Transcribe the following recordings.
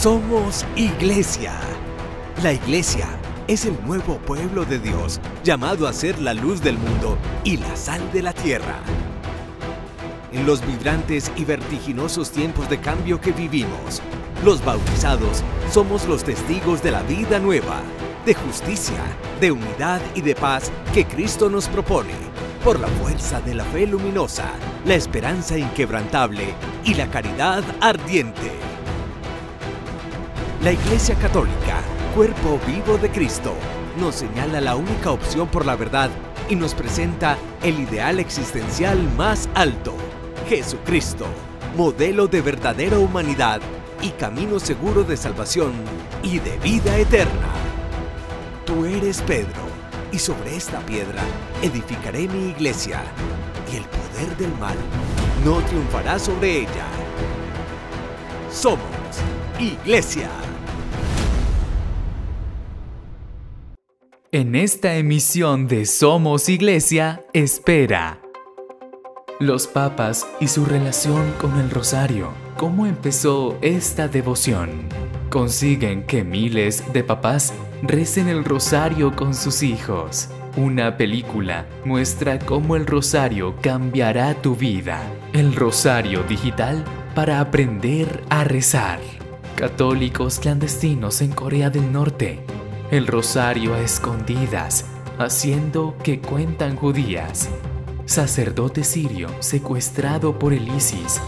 Somos Iglesia. La Iglesia es el nuevo pueblo de Dios, llamado a ser la luz del mundo y la sal de la tierra. En los vibrantes y vertiginosos tiempos de cambio que vivimos, los bautizados somos los testigos de la vida nueva, de justicia, de unidad y de paz que Cristo nos propone, por la fuerza de la fe luminosa, la esperanza inquebrantable y la caridad ardiente. La Iglesia Católica, cuerpo vivo de Cristo, nos señala la única opción por la verdad y nos presenta el ideal existencial más alto: Jesucristo, modelo de verdadera humanidad y camino seguro de salvación y de vida eterna. Tú eres Pedro, y sobre esta piedra edificaré mi iglesia, y el poder del mal no triunfará sobre ella. Somos Iglesia. En esta emisión de Somos Iglesia, espera los papas y su relación con el rosario. ¿Cómo empezó esta devoción? Consiguen que miles de papás recen el rosario con sus hijos. Una película muestra cómo el rosario cambiará tu vida. El rosario digital para aprender a rezar. Católicos clandestinos en Corea del Norte. El rosario a escondidas, haciendo que cuentan judías. Sacerdote sirio secuestrado por el ISIS.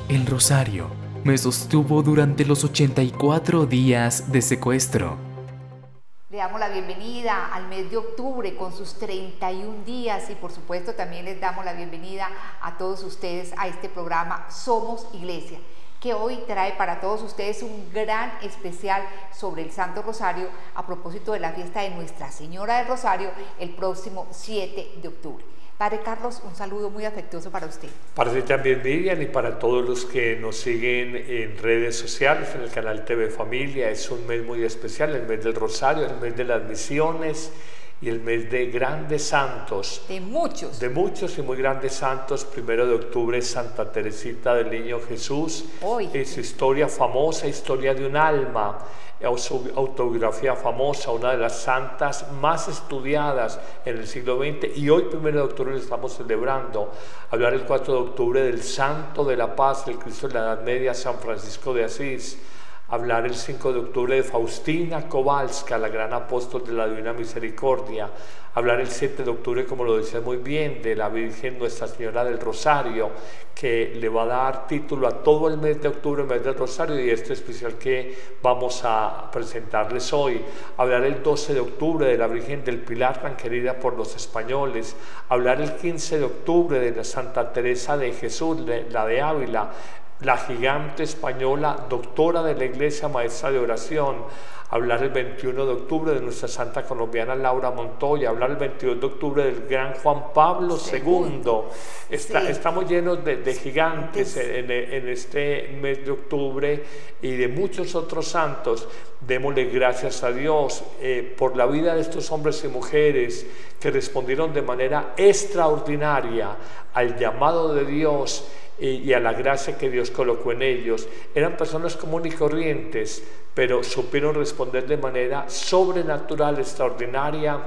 El rosario me sostuvo durante los 84 días de secuestro. Le damos la bienvenida al mes de octubre con sus 31 días y por supuesto también les damos la bienvenida a todos ustedes a este programa Somos Iglesia, que hoy trae para todos ustedes un gran especial sobre el Santo Rosario a propósito de la fiesta de Nuestra Señora del Rosario el próximo 7 de octubre. Padre Carlos, un saludo muy afectuoso para usted. Para ti también, Vivian, y para todos los que nos siguen en redes sociales, en el canal TV Familia. Es un mes muy especial, el mes del Rosario, el mes de las misiones y el mes de grandes santos. De muchos y muy grandes santos. 1 de octubre, Santa Teresita del Niño Jesús. Hoy. Su historia famosa, historia de un alma. Su autobiografía famosa, una de las santas más estudiadas en el siglo XX, y hoy 1 de octubre lo estamos celebrando. Hablar el 4 de octubre del Santo de la Paz, el Cristo de la Edad Media, San Francisco de Asís. Hablar el 5 de octubre de Faustina Kowalska, la gran apóstol de la Divina Misericordia. Hablar el 7 de octubre, como lo decía muy bien, de la Virgen Nuestra Señora del Rosario, que le va a dar título a todo el mes de octubre, el mes del Rosario, y este especial que vamos a presentarles hoy. Hablar el 12 de octubre de la Virgen del Pilar, tan querida por los españoles. Hablar el 15 de octubre de la Santa Teresa de Jesús, la de Ávila, la gigante española, doctora de la Iglesia, maestra de oración. Hablar el 21 de octubre de nuestra santa colombiana Laura Montoya. Hablar el 22 de octubre del gran Juan Pablo II. Estamos llenos de gigantes en este mes de octubre y de muchos otros santos. Démosle gracias a Dios por la vida de estos hombres y mujeres que respondieron de manera extraordinaria al llamado de Dios y a la gracia que Dios colocó en ellos. Eran personas comunes y corrientes, pero supieron responder de manera sobrenatural, extraordinaria,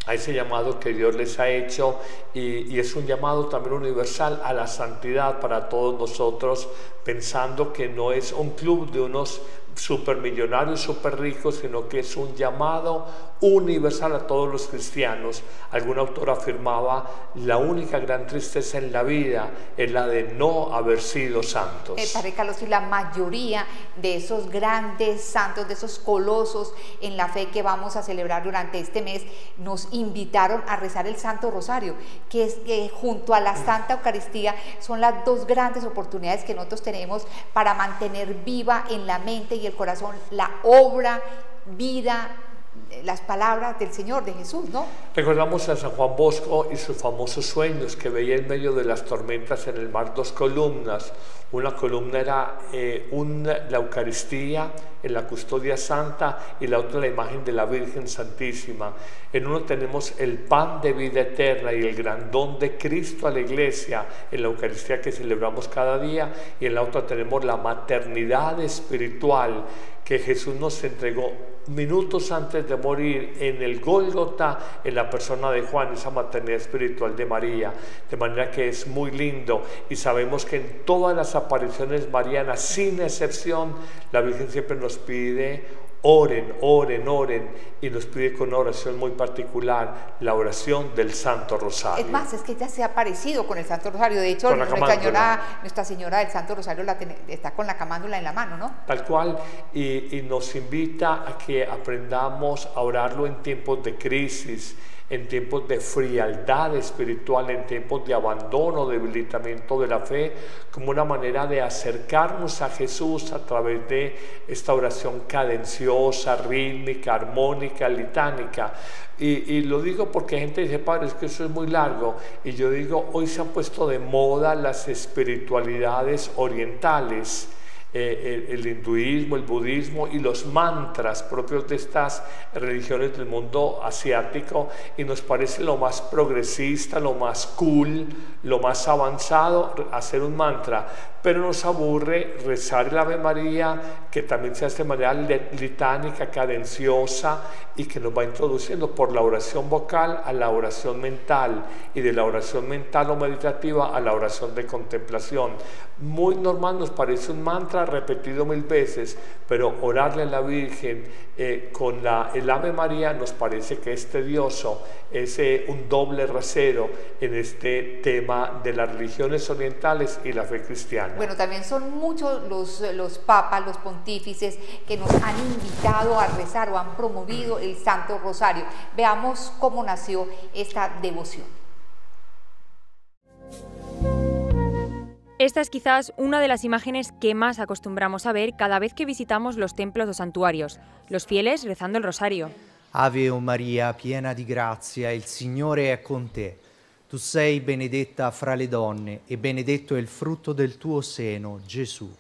a ese llamado que Dios les ha hecho, y es un llamado también universal a la santidad para todos nosotros, pensando que no es un club de unos supermillonarios, super ricos, sino que es un llamado universal a todos los cristianos. Algún autor afirmaba: la única gran tristeza en la vida es la de no haber sido santos. Padre Carlos, y la mayoría de esos grandes santos, de esos colosos en la fe que vamos a celebrar durante este mes, nos invitaron a rezar el Santo Rosario, que es junto a la Santa Eucaristía son las dos grandes oportunidades que nosotros tenemos para mantener viva en la mente y el corazón la obra, vida, las palabras del Señor, de Jesús, ¿no? Recordamos a San Juan Bosco y sus famosos sueños, que veía en medio de las tormentas en el mar dos columnas, Una columna era la Eucaristía en la custodia santa y la otra la imagen de la Virgen Santísima. En uno tenemos el pan de vida eterna y el gran don de Cristo a la Iglesia en la Eucaristía que celebramos cada día, y en la otra tenemos la maternidad espiritual que Jesús nos entregó minutos antes de morir en el Gólgota, en la persona de Juan, esa maternidad espiritual de María, de manera que es muy lindo. Y sabemos que en todas las apariciones marianas, sin excepción, la Virgen siempre nos pide: oren, oren, oren, y nos pide con una oración muy particular, la oración del Santo Rosario. Es más, es que ella se ha aparecido con el Santo Rosario. De hecho, Nuestra Señora del Santo Rosario está con la camándula en la mano, ¿no? Tal cual, y nos invita a que aprendamos a orarlo en tiempos de crisis, en tiempos de frialdad espiritual, en tiempos de abandono, debilitamiento de la fe, como una manera de acercarnos a Jesús a través de esta oración cadenciosa, rítmica, armónica, litánica. Y lo digo porque hay gente que dice: padre, es que eso es muy largo. Y yo digo, hoy se han puesto de moda las espiritualidades orientales, el hinduismo, el budismo y los mantras propios de estas religiones del mundo asiático, y nos parece lo más progresista, lo más cool, lo más avanzado hacer un mantra, pero nos aburre rezar el Ave María, que también se hace de manera litánica, cadenciosa, y que nos va introduciendo por la oración vocal a la oración mental, y de la oración mental o meditativa a la oración de contemplación. Muy normal nos parece un mantra repetido 1000 veces, pero orarle a la Virgen con el Ave María nos parece que es tedioso, es un doble rasero en este tema de las religiones orientales y la fe cristiana. Bueno, también son muchos los papas, los pontífices que nos han invitado a rezar o han promovido el Santo Rosario. Veamos cómo nació esta devoción. Esta es quizás una de las imágenes que más acostumbramos a ver cada vez que visitamos los templos o santuarios, los fieles rezando el rosario. Ave Maria, piena di grazia, il Signore è con te. Tu sei benedetta fra le donne e benedetto è il frutto del tuo seno, Gesù.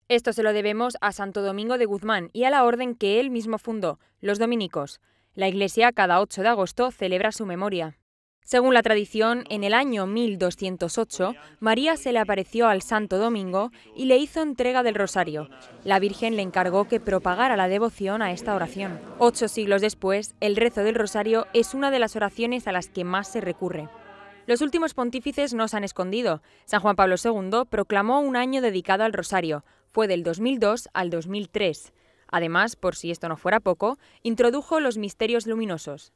Esto se lo debemos a Santo Domingo de Guzmán y a la orden que él mismo fundó, los dominicos. La Iglesia cada 8 de agosto celebra su memoria. Según la tradición, en el año 1208, María se le apareció al Santo Domingo y le hizo entrega del rosario. La Virgen le encargó que propagara la devoción a esta oración. 8 siglos después, el rezo del rosario es una de las oraciones a las que más se recurre. Los últimos pontífices no se han escondido. San Juan Pablo II proclamó un año dedicado al rosario. Fue del 2002 al 2003. Además, por si esto no fuera poco, introdujo los misterios luminosos.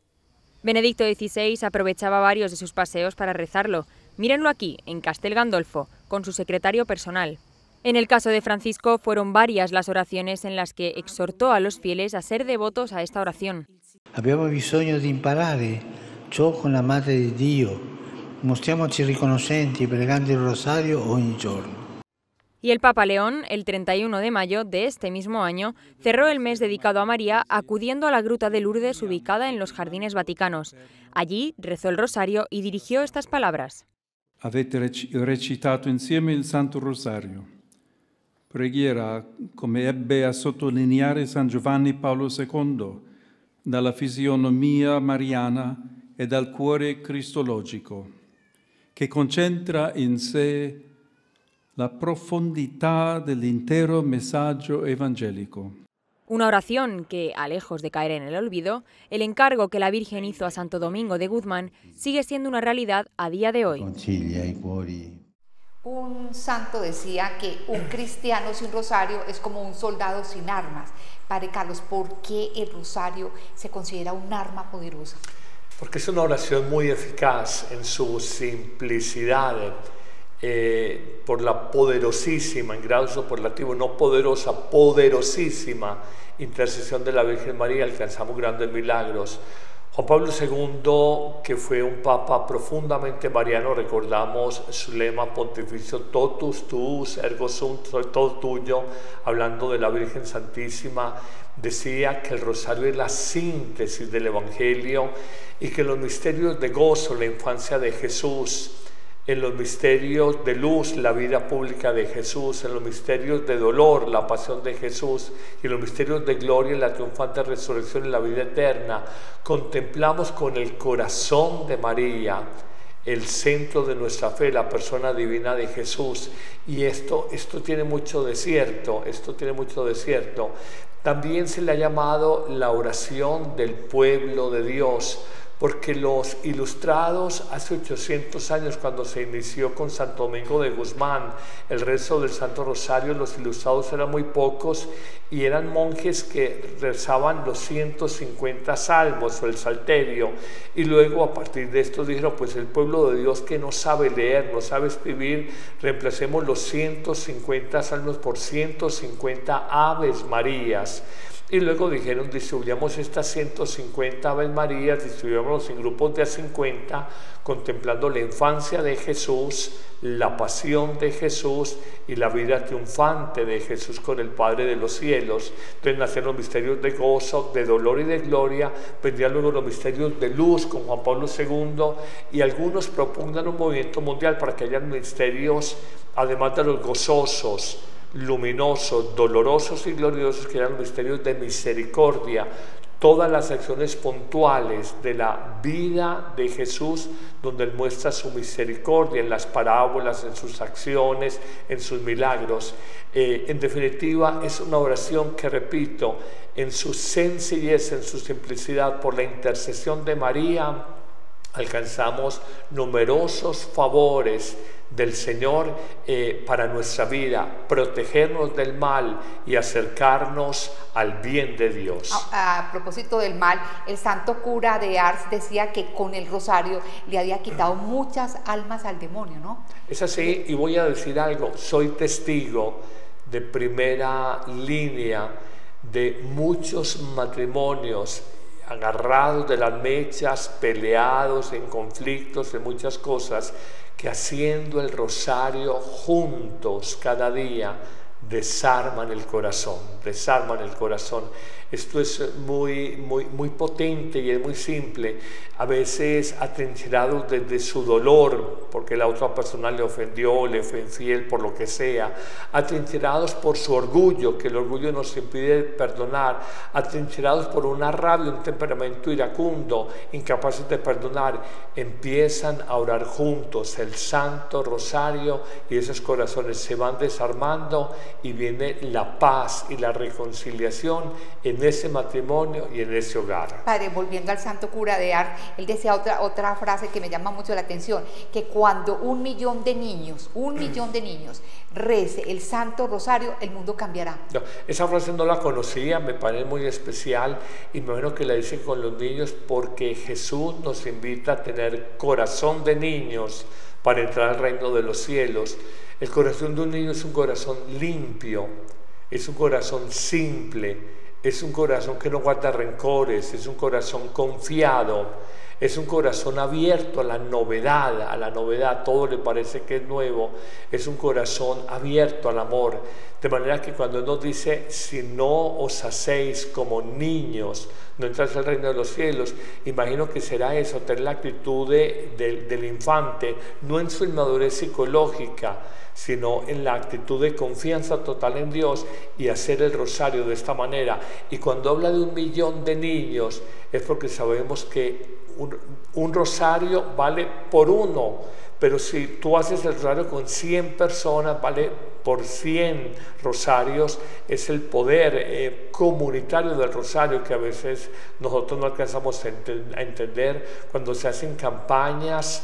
Benedicto XVI aprovechaba varios de sus paseos para rezarlo. Mírenlo aquí, en Castel Gandolfo, con su secretario personal. En el caso de Francisco, fueron varias las oraciones en las que exhortó a los fieles a ser devotos a esta oración. Abbiamo bisogno di imparare ciò con la Madre di Dio. Mostriamoci riconoscenti pregando il rosario ogni giorno. Y el Papa León, el 31 de mayo de este mismo año, cerró el mes dedicado a María acudiendo a la Gruta de Lourdes ubicada en los Jardines Vaticanos. Allí rezó el rosario y dirigió estas palabras. Avete recitato insieme il Santo Rosario. Preghiera, come ebbe a sottolineare San Giovanni Paolo II, dalla fisionomia mariana e dal cuore cristologico, che concentra in sé la profundidad del entero mensaje evangélico. Una oración que, a lejos de caer en el olvido, el encargo que la Virgen hizo a Santo Domingo de Guzmán sigue siendo una realidad a día de hoy. Un santo decía que un cristiano sin rosario es como un soldado sin armas. Padre Carlos, ¿por qué el rosario se considera un arma poderosa? Porque es una oración muy eficaz en su simplicidad. Por la poderosísima, en grado superlativo, no poderosa, poderosísima intercesión de la Virgen María, alcanzamos grandes milagros. Juan Pablo II, que fue un papa profundamente mariano, recordamos su lema pontificio totus tuus ergo sum, soy todo tuyo, hablando de la Virgen Santísima, decía que el rosario es la síntesis del Evangelio y que los misterios de gozo, la infancia de Jesús, en los misterios de luz, la vida pública de Jesús, en los misterios de dolor, la pasión de Jesús, y en los misterios de gloria, la triunfante resurrección y la vida eterna, contemplamos con el corazón de María el centro de nuestra fe, la persona divina de Jesús. Y esto tiene mucho de cierto, También se le ha llamado la oración del pueblo de Dios, porque los ilustrados hace 800 años, cuando se inició con Santo Domingo de Guzmán el rezo del Santo Rosario, los ilustrados eran muy pocos y eran monjes que rezaban los 150 salmos o el salterio, y luego a partir de esto dijeron, pues el pueblo de Dios que no sabe leer, no sabe escribir, reemplacemos los 150 salmos por 150 Aves Marías. Y luego dijeron, distribuyamos estas 150 Aves Marías, distribuyámoslos en grupos de a 50, contemplando la infancia de Jesús, la pasión de Jesús y la vida triunfante de Jesús con el Padre de los cielos. Entonces nacieron los misterios de gozo, de dolor y de gloria, vendrían luego los misterios de luz con Juan Pablo II, y algunos propugnan un movimiento mundial para que haya misterios, además de los gozosos, luminosos, dolorosos y gloriosos, que eran los misterios de misericordia, todas las acciones puntuales de la vida de Jesús, donde Él muestra su misericordia en las parábolas, en sus acciones, en sus milagros. En definitiva, es una oración que, repito, en su sencillez, en su simplicidad, por la intercesión de María, alcanzamos numerosos favores del Señor para nuestra vida, protegernos del mal y acercarnos al bien de Dios. A propósito del mal, el santo cura de Ars decía que con el rosario le había quitado muchas almas al demonio, ¿no? Es así, y voy a decir algo, soy testigo de primera línea de muchos matrimonios agarrados de las mechas, peleados, en conflictos, en muchas cosas, que haciendo el rosario juntos cada día desarman el corazón, Esto es muy potente y es muy simple. A veces atrincherados desde su dolor, porque la otra persona le ofendió, le fue infiel, por lo que sea, atrincherados por su orgullo, que el orgullo nos impide perdonar, atrincherados por una rabia, un temperamento iracundo, incapaces de perdonar, empiezan a orar juntos el Santo Rosario y esos corazones se van desarmando y viene la paz y la reconciliación en ese matrimonio y en ese hogar. Padre, volviendo al santo cura de Ars, él decía otra frase que me llama mucho la atención, que cuando 1 millón de niños rece el Santo Rosario, el mundo cambiará. No, esa frase no la conocía, me parece muy especial y me imagino que la dicen con los niños porque Jesús nos invita a tener corazón de niños para entrar al reino de los cielos. El corazón de un niño es un corazón limpio, es un corazón simple, es un corazón que no guarda rencores, es un corazón confiado, es un corazón abierto a la novedad, todo le parece que es nuevo, es un corazón abierto al amor, de manera que cuando nos dice, si no os hacéis como niños, no entráis al reino de los cielos, imagino que será eso, tener la actitud del infante, no en su inmadurez psicológica, sino en la actitud de confianza total en Dios y hacer el rosario de esta manera. Y cuando habla de 1 millón de niños, es porque sabemos que un rosario vale por uno, pero si tú haces el rosario con 100 personas, vale por 100 rosarios. Es el poder comunitario del rosario que a veces nosotros no alcanzamos a entender cuando se hacen campañas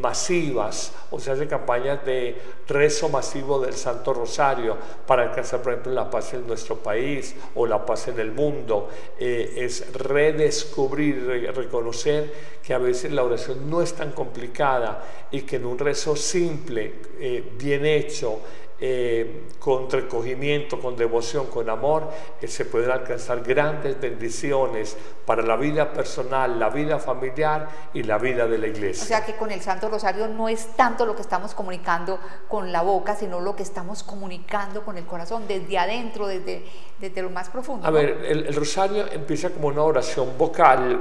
masivas o se hacen campañas de rezo masivo del Santo Rosario para alcanzar, por ejemplo, la paz en nuestro país o la paz en el mundo. Es redescubrir, reconocer que a veces la oración no es tan complicada y que en un rezo simple, bien hecho, con recogimiento, con devoción, con amor, se pueden alcanzar grandes bendiciones para la vida personal, la vida familiar y la vida de la iglesia. O sea que con el Santo Rosario no es tanto lo que estamos comunicando con la boca, sino lo que estamos comunicando con el corazón, desde adentro, desde lo más profundo. A ver, el rosario empieza como una oración vocal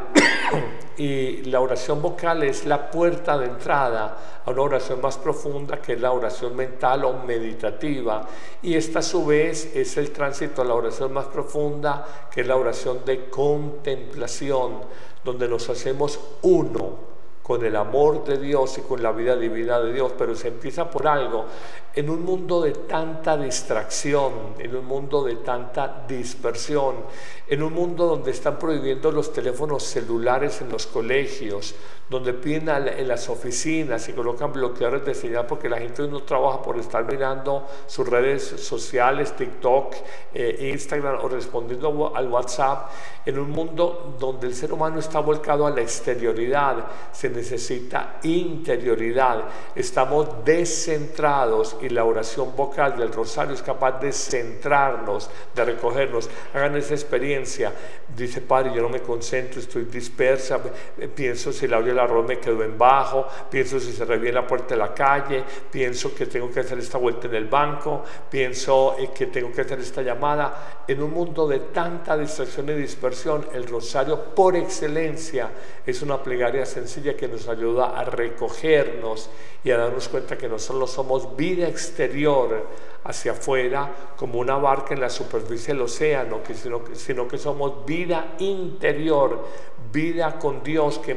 y la oración vocal es la puerta de entrada a una oración más profunda, que es la oración mental o meditativa, y esta a su vez es el tránsito a la oración más profunda, que es la oración de contemplación, donde nos hacemos uno con el amor de Dios y con la vida divina de Dios. Pero se empieza por algo. En un mundo de tanta distracción, en un mundo de tanta dispersión, en un mundo donde están prohibiendo los teléfonos celulares en los colegios, donde piden en las oficinas y colocan bloqueadores de señal porque la gente no trabaja por estar mirando sus redes sociales, TikTok, Instagram, o respondiendo al WhatsApp, en un mundo donde el ser humano está volcado a la exterioridad, se necesita interioridad. Estamos descentrados y la oración vocal del rosario es capaz de centrarnos, de recogernos. Hagan esa experiencia. Dice: Padre, yo no me concentro, estoy dispersa, pienso si la olla del arroz me quedó en bajo, pienso si cerré bien la puerta de la calle, pienso que tengo que hacer esta vuelta en el banco, pienso que tengo que hacer esta llamada. En un mundo de tanta distracción y dispersión, el rosario por excelencia es una plegaria sencilla que nos ayuda a recogernos y a darnos cuenta que no solo somos vida exterior hacia afuera como una barca en la superficie del océano, sino que somos vida interior, vida con Dios que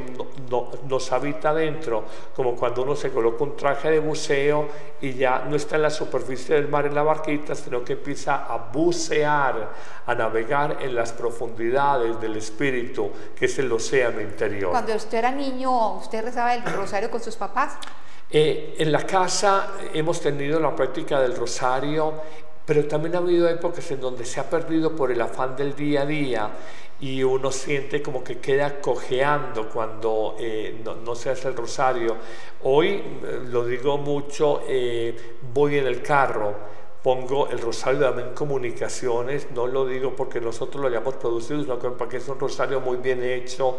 nos habita dentro, como cuando uno se coloca un traje de buceo y ya no está en la superficie del mar en la barquita, sino que empieza a bucear, a navegar en las profundidades del espíritu, que es el océano interior. Cuando usted era niño, ¿usted rezaba el rosario con sus papás? En la casa hemos tenido la práctica del rosario, pero también ha habido épocas en donde se ha perdido por el afán del día a día y uno siente como que queda cojeando cuando no se hace el rosario. Hoy, lo digo mucho, voy en el carro, pongo el rosario de Amén Comunicaciones, no lo digo porque nosotros lo hayamos producido, sino porque es un rosario muy bien hecho,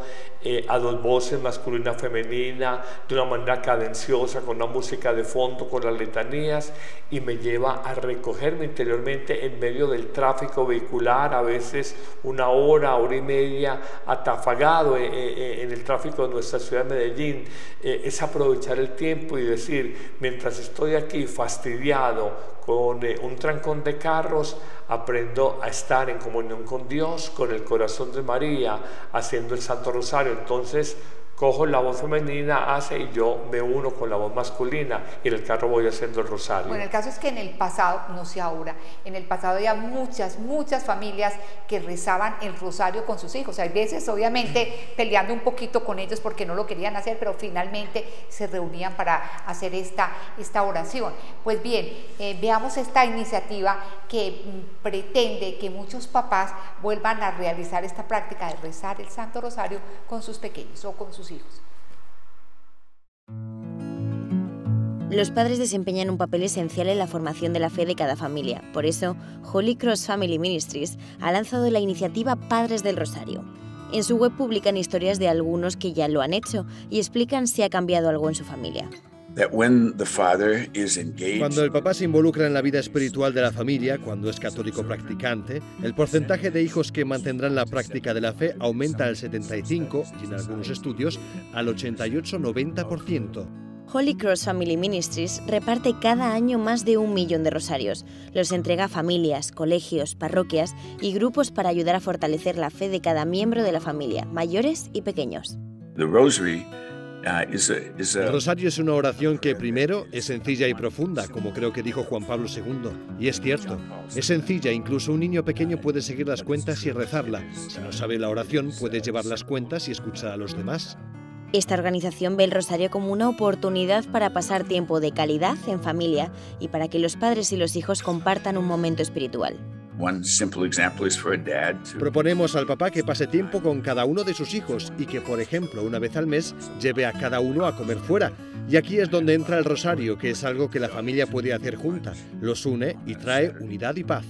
a dos voces, masculina, femenina, de una manera cadenciosa, con una música de fondo, con las letanías, y me lleva a recogerme interiormente en medio del tráfico vehicular, a veces una hora, hora y media, atafagado en el tráfico de nuestra ciudad de Medellín. Es aprovechar el tiempo y decir: mientras estoy aquí fastidiado con un trancón de carros, aprendo a estar en comunión con Dios, con el corazón de María, haciendo el Santo Rosario. Entonces cojo la voz femenina, y yo me uno con la voz masculina, y en el carro voy haciendo el rosario. Bueno, el caso es que en el pasado, no sé ahora, en el pasado había muchas familias que rezaban el rosario con sus hijos. Hay veces, obviamente, peleando un poquito con ellos porque no lo querían hacer, pero finalmente se reunían para hacer esta oración. Pues bien, veamos esta iniciativa que pretende que muchos papás vuelvan a realizar esta práctica de rezar el Santo Rosario con sus pequeños o con sus hijos. Los padres desempeñan un papel esencial en la formación de la fe de cada familia. Por eso, Holy Cross Family Ministries ha lanzado la iniciativa Padres del Rosario. En su web publican historias de algunos que ya lo han hecho y explican si ha cambiado algo en su familia. Cuando el papá se involucra en la vida espiritual de la familia, cuando es católico practicante, el porcentaje de hijos que mantendrán la práctica de la fe aumenta al 75% y en algunos estudios al 88-90%. Holy Cross Family Ministries reparte cada año más de 1 millón de rosarios. Los entrega a familias, colegios, parroquias y grupos para ayudar a fortalecer la fe de cada miembro de la familia, mayores y pequeños. El rosario es una oración que, primero, es sencilla y profunda, como creo que dijo Juan Pablo II. Y es cierto, es sencilla, incluso un niño pequeño puede seguir las cuentas y rezarla. Si no sabe la oración, puede llevar las cuentas y escuchar a los demás. Esta organización ve el rosario como una oportunidad para pasar tiempo de calidad en familia y para que los padres y los hijos compartan un momento espiritual. Proponemos al papá que pase tiempo con cada uno de sus hijos y que, por ejemplo, una vez al mes lleve a cada uno a comer fuera. Y aquí es donde entra el rosario, que es algo que la familia puede hacer junta. Los une y trae unidad y paz.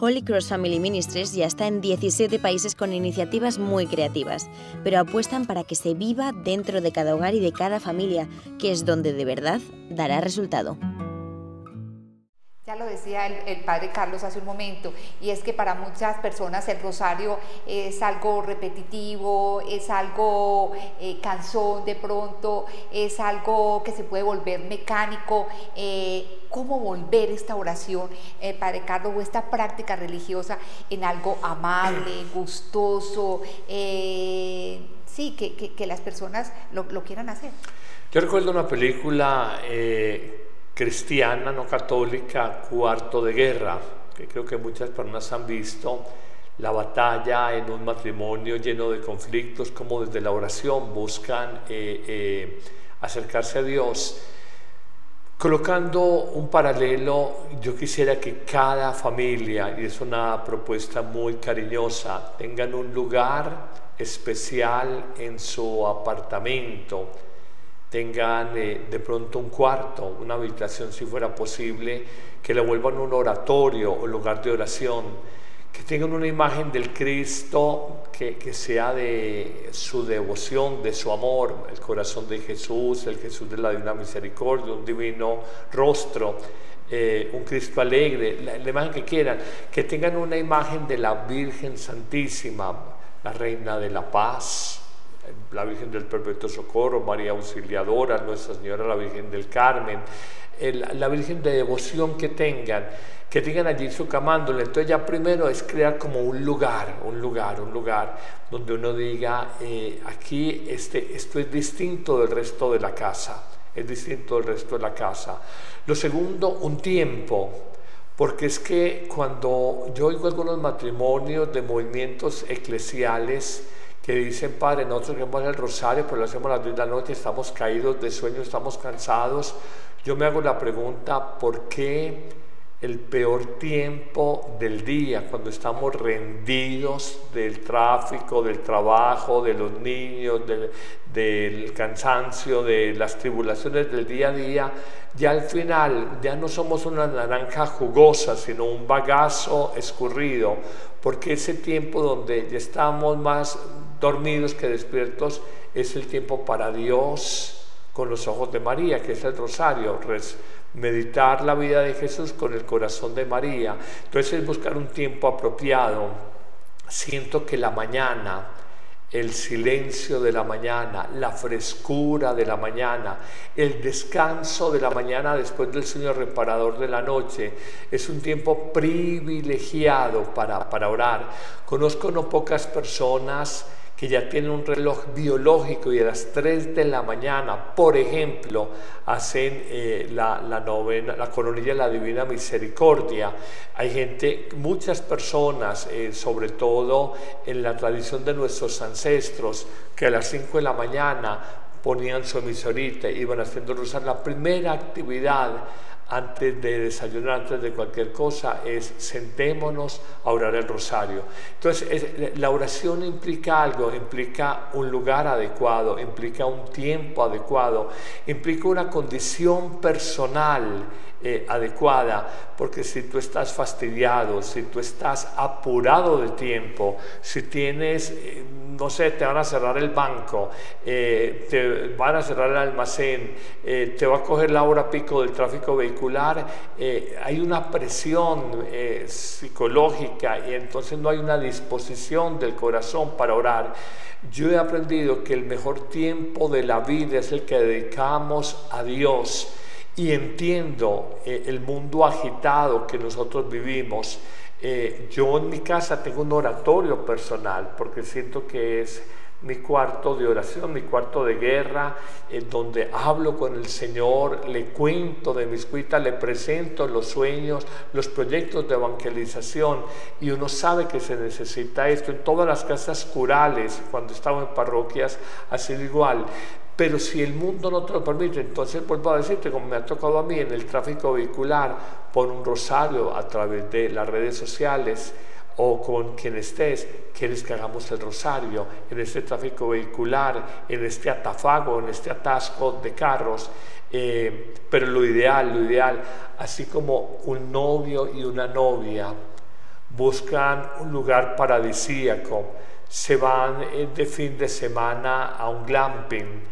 Holy Cross Family Ministries ya está en 17 países con iniciativas muy creativas, pero apuestan para que se viva dentro de cada hogar y de cada familia, que es donde de verdad dará resultado. Ya lo decía el padre Carlos hace un momento, y es que para muchas personas el rosario es algo repetitivo, es algo cansón de pronto, es algo que se puede volver mecánico. ¿Cómo volver esta oración, padre Carlos, o esta práctica religiosa en algo amable, gustoso, sí, que las personas lo quieran hacer? Yo recuerdo una película cristiana, no católica, Cuarto de Guerra, que creo que muchas personas han visto, la batalla en un matrimonio lleno de conflictos, como desde la oración buscan acercarse a Dios. Colocando un paralelo, yo quisiera que cada familia, y es una propuesta muy cariñosa, tengan un lugar especial en su apartamento, tengan de pronto un cuarto, una habitación si fuera posible, que la vuelvan un oratorio o lugar de oración, que tengan una imagen del Cristo que sea de su devoción, de su amor, el corazón de Jesús, el Jesús de la Divina Misericordia, un divino rostro, un Cristo alegre, la imagen que quieran, que tengan una imagen de la Virgen Santísima, la Reina de la Paz, la Virgen del Perpetuo Socorro, María Auxiliadora, Nuestra Señora, la Virgen del Carmen, la Virgen de devoción que tengan allí su camándula. Entonces ya primero es crear como un lugar donde uno diga, aquí esto es distinto del resto de la casa, es distinto del resto de la casa. Lo segundo, un tiempo. Porque es que cuando yo oigo algunos matrimonios de movimientos eclesiales que dicen, padre, nosotros hacemos el rosario, pero lo hacemos a las 10 de la noche, estamos caídos de sueño, estamos cansados, yo me hago la pregunta, ¿por qué el peor tiempo del día, cuando estamos rendidos del tráfico, del trabajo, de los niños, del cansancio, de las tribulaciones del día a día, ya al final ya no somos una naranja jugosa, sino un bagazo escurrido, porque ese tiempo donde ya estamos más dormidos que despiertos es el tiempo para Dios con los ojos de María, que es el rosario, meditar la vida de Jesús con el corazón de María. Entonces es buscar un tiempo apropiado. Siento que la mañana, el silencio de la mañana, la frescura de la mañana, el descanso de la mañana después del sueño reparador de la noche, es un tiempo privilegiado para orar. Conozco no pocas personas que ya tienen un reloj biológico y a las 3 de la mañana, por ejemplo, hacen la novena, la coronilla de la Divina Misericordia. Hay gente, muchas personas, sobre todo en la tradición de nuestros ancestros, que a las 5 de la mañana ponían su emisorita, iban haciendo rosario. La primera actividad antes de desayunar, antes de cualquier cosa, es sentémonos a orar el rosario. Entonces, la oración implica algo, implica un lugar adecuado, implica un tiempo adecuado, implica una condición personal adecuada, porque si tú estás fastidiado, si tú estás apurado de tiempo, si tienes, no sé, te van a cerrar el banco, te van a cerrar el almacén, te va a coger la hora pico del tráfico vehicular, hay una presión psicológica y entonces no hay una disposición del corazón para orar. Yo he aprendido que el mejor tiempo de la vida es el que dedicamos a Dios. Y entiendo el mundo agitado que nosotros vivimos. Yo en mi casa tengo un oratorio personal porque siento que es mi cuarto de oración, mi cuarto de guerra, donde hablo con el Señor, le cuento de mis cuitas, le presento los sueños, los proyectos de evangelización, y uno sabe que se necesita esto. En todas las casas curales, cuando estaba en parroquias, ha sido igual. Pero si el mundo no te lo permite, entonces vuelvo a decirte, como me ha tocado a mí en el tráfico vehicular, pon un rosario a través de las redes sociales o con quien estés. ¿Quieres que hagamos el rosario en este tráfico vehicular, en este atafago, en este atasco de carros? Pero lo ideal, así como un novio y una novia buscan un lugar paradisíaco, se van de fin de semana a un glamping,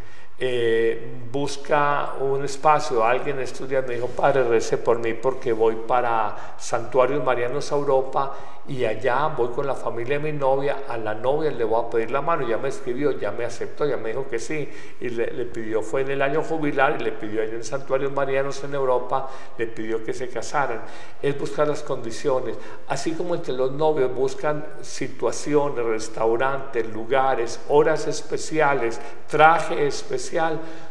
busca un espacio. Alguien estudia, me dijo: padre, rece por mí porque voy para Santuarios Marianos a Europa y allá voy con la familia de mi novia. A la novia le voy a pedir la mano. Ya me escribió, ya me aceptó, ya me dijo que sí, y le pidió, fue en el año jubilar, y le pidió allá en Santuarios Marianos en Europa, le pidió que se casaran. Es buscar las condiciones, así como entre los novios buscan situaciones, restaurantes, lugares, horas especiales, traje especial.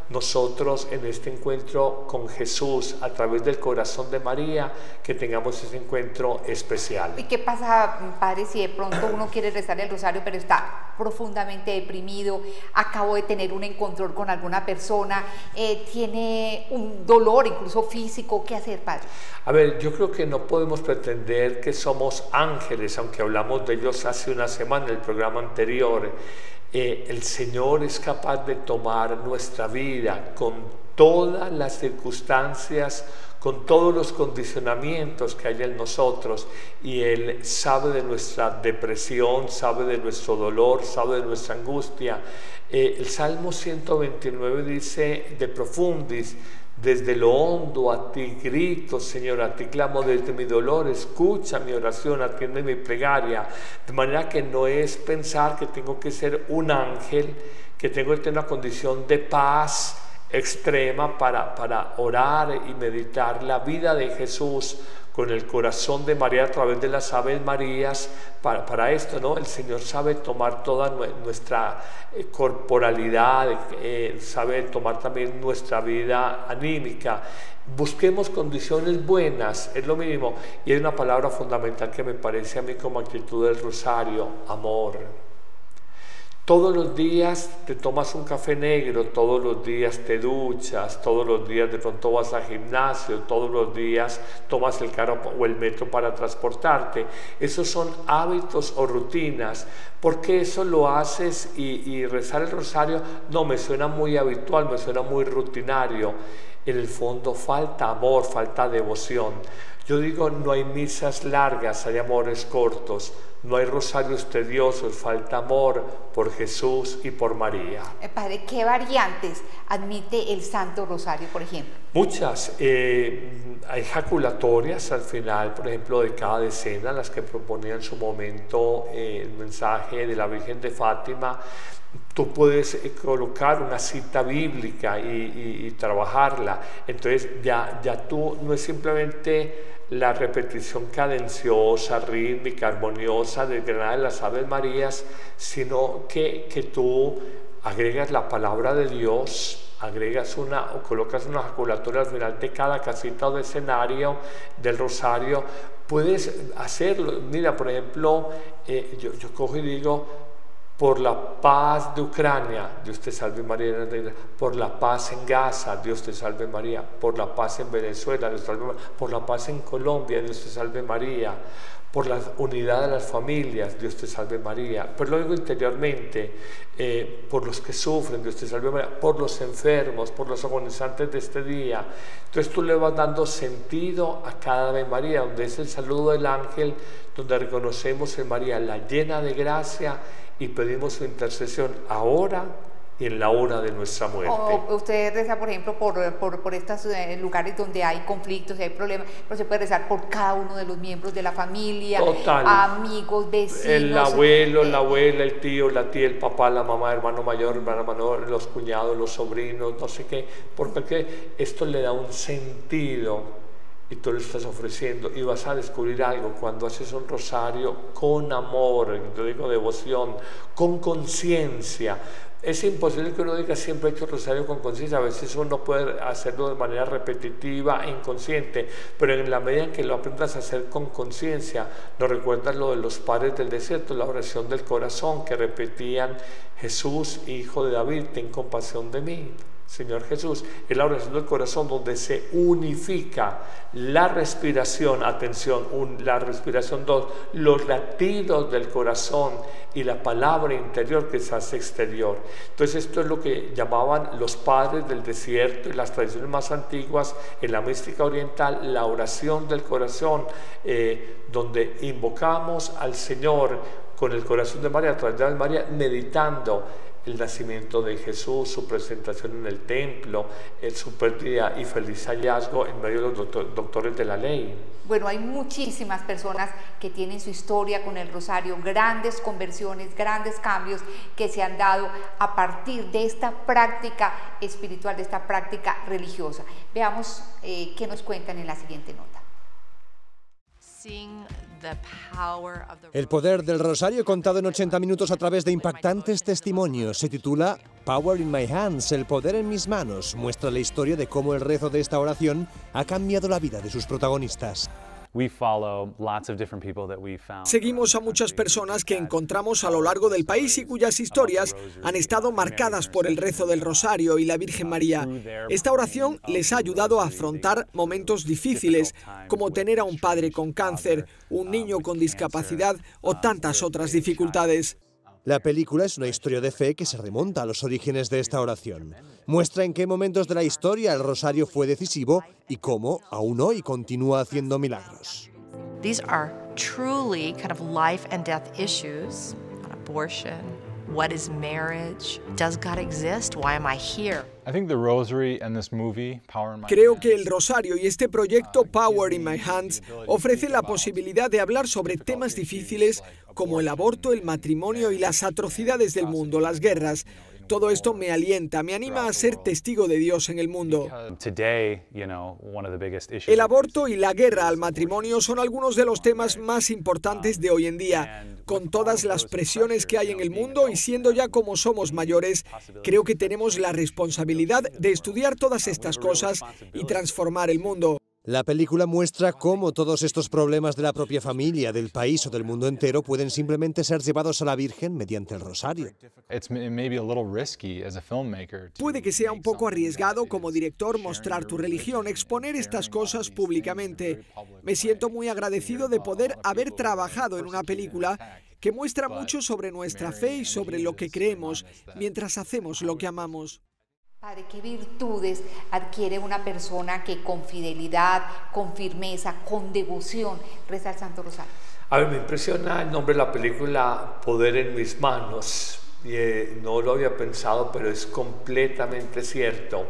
Nosotros en este encuentro con Jesús a través del corazón de María, que tengamos ese encuentro especial. ¿Y qué pasa, padre, si de pronto uno quiere rezar el rosario pero está profundamente deprimido, acabó de tener un encontrón con alguna persona, tiene un dolor incluso físico? ¿Qué hacer, padre? A ver, yo creo que no podemos pretender que somos ángeles, aunque hablamos de ellos hace una semana en el programa anterior. El Señor es capaz de tomar nuestra vida con todas las circunstancias, con todos los condicionamientos que hay en nosotros, y Él sabe de nuestra depresión, sabe de nuestro dolor, sabe de nuestra angustia. El Salmo 129 dice: de profundis, desde lo hondo a ti grito, Señor, a ti clamo desde mi dolor, escucha mi oración, atiende mi plegaria. De manera que no es pensar que tengo que ser un ángel, que tengo que tener una condición de paz extrema para orar y meditar la vida de Jesús con el corazón de María a través de las Aves Marías. Para esto, ¿no? El Señor sabe tomar toda nuestra corporalidad, sabe tomar también nuestra vida anímica. Busquemos condiciones buenas, es lo mínimo. Y hay una palabra fundamental que me parece a mí como actitud del rosario: amor. Todos los días te tomas un café negro, todos los días te duchas, todos los días de pronto vas al gimnasio, todos los días tomas el carro o el metro para transportarte. Esos son hábitos o rutinas. ¿Por qué eso lo haces y rezar el rosario? No, me suena muy habitual, me suena muy rutinario. En el fondo falta amor, falta devoción. Yo digo, no hay misas largas, hay amores cortos. No hay rosarios tediosos, falta amor por Jesús y por María. Padre, ¿qué variantes admite el Santo Rosario, por ejemplo? Muchas. Hay jaculatorias al final, por ejemplo, de cada decena, las que proponía en su momento el mensaje de la Virgen de Fátima. Tú puedes colocar una cita bíblica y trabajarla. Entonces ya tú no es simplemente la repetición cadenciosa, rítmica, armoniosa de Granada de las Aves Marías, sino que tú agregas la palabra de Dios, agregas o colocas una jaculatoria al final de cada casita o de escenario del rosario. Puedes hacerlo. Mira, por ejemplo, yo cojo y digo: por la paz de Ucrania, Dios te salve María. Por la paz en Gaza, Dios te salve María. Por la paz en Venezuela, Dios te salve María. Por la paz en Colombia, Dios te salve María. Por la unidad de las familias, Dios te salve María. Pero lo digo interiormente, por los que sufren, Dios te salve María. Por los enfermos, por los agonizantes de este día. Entonces tú le vas dando sentido a cada Ave María, donde es el saludo del ángel, donde reconocemos en María la llena de gracia y pedimos su intercesión ahora y en la hora de nuestra muerte. O usted reza, por ejemplo, por estos lugares donde hay conflictos, hay problemas, pero se puede rezar por cada uno de los miembros de la familia, total, amigos, vecinos. El abuelo, la abuela, el tío, la tía, el papá, la mamá, hermano mayor, hermana menor, los cuñados, los sobrinos, no sé qué, porque esto le da un sentido. Y tú le estás ofreciendo, y vas a descubrir algo cuando haces un rosario con amor, yo digo devoción, con conciencia. Es imposible que uno diga siempre he hecho rosario con conciencia. A veces uno puede hacerlo de manera repetitiva e inconsciente, pero en la medida en que lo aprendas a hacer con conciencia, nos recuerda lo de los padres del desierto, la oración del corazón que repetían: Jesús, hijo de David, ten compasión de mí. Señor Jesús, es la oración del corazón donde se unifica la respiración, atención, la respiración 2, los latidos del corazón y la palabra interior que se hace exterior. Entonces esto es lo que llamaban los padres del desierto y las tradiciones más antiguas en la mística oriental, la oración del corazón, donde invocamos al Señor con el corazón de María, a través de María, meditando el nacimiento de Jesús, su presentación en el templo, su pérdida y feliz hallazgo en medio de los doctores de la ley. Bueno, hay muchísimas personas que tienen su historia con el rosario, grandes conversiones, grandes cambios que se han dado a partir de esta práctica espiritual, de esta práctica religiosa. Veamos qué nos cuentan en la siguiente nota. El poder del rosario contado en 80 minutos a través de impactantes testimonios se titula Power in My Hands, el poder en mis manos. Muestra la historia de cómo el rezo de esta oración ha cambiado la vida de sus protagonistas. Seguimos a muchas personas que encontramos a lo largo del país y cuyas historias han estado marcadas por el rezo del Rosario y la Virgen María. Esta oración les ha ayudado a afrontar momentos difíciles, como tener a un padre con cáncer, un niño con discapacidad o tantas otras dificultades. La película es una historia de fe que se remonta a los orígenes de esta oración. Muestra en qué momentos de la historia el rosario fue decisivo y cómo, aún hoy, continúa haciendo milagros. These are truly kind of life and death issues, abortion, what is marriage, does God exist, why am I here? Creo que el rosario y este proyecto Power in My Hands ofrece la posibilidad de hablar sobre temas difíciles como el aborto, el matrimonio y las atrocidades del mundo, las guerras. Todo esto me alienta, me anima a ser testigo de Dios en el mundo. El aborto y la guerra al matrimonio son algunos de los temas más importantes de hoy en día. Con todas las presiones que hay en el mundo y siendo ya como somos mayores, creo que tenemos la responsabilidad de estudiar todas estas cosas y transformar el mundo. La película muestra cómo todos estos problemas de la propia familia, del país o del mundo entero pueden simplemente ser llevados a la Virgen mediante el rosario. Puede que sea un poco arriesgado como director mostrar tu religión, exponer estas cosas públicamente. Me siento muy agradecido de poder haber trabajado en una película que muestra mucho sobre nuestra fe y sobre lo que creemos mientras hacemos lo que amamos. Padre, ¿qué virtudes adquiere una persona que con fidelidad, con firmeza, con devoción reza el Santo Rosario? A ver, me impresiona el nombre de la película, Poder en mis manos. No lo había pensado, pero es completamente cierto.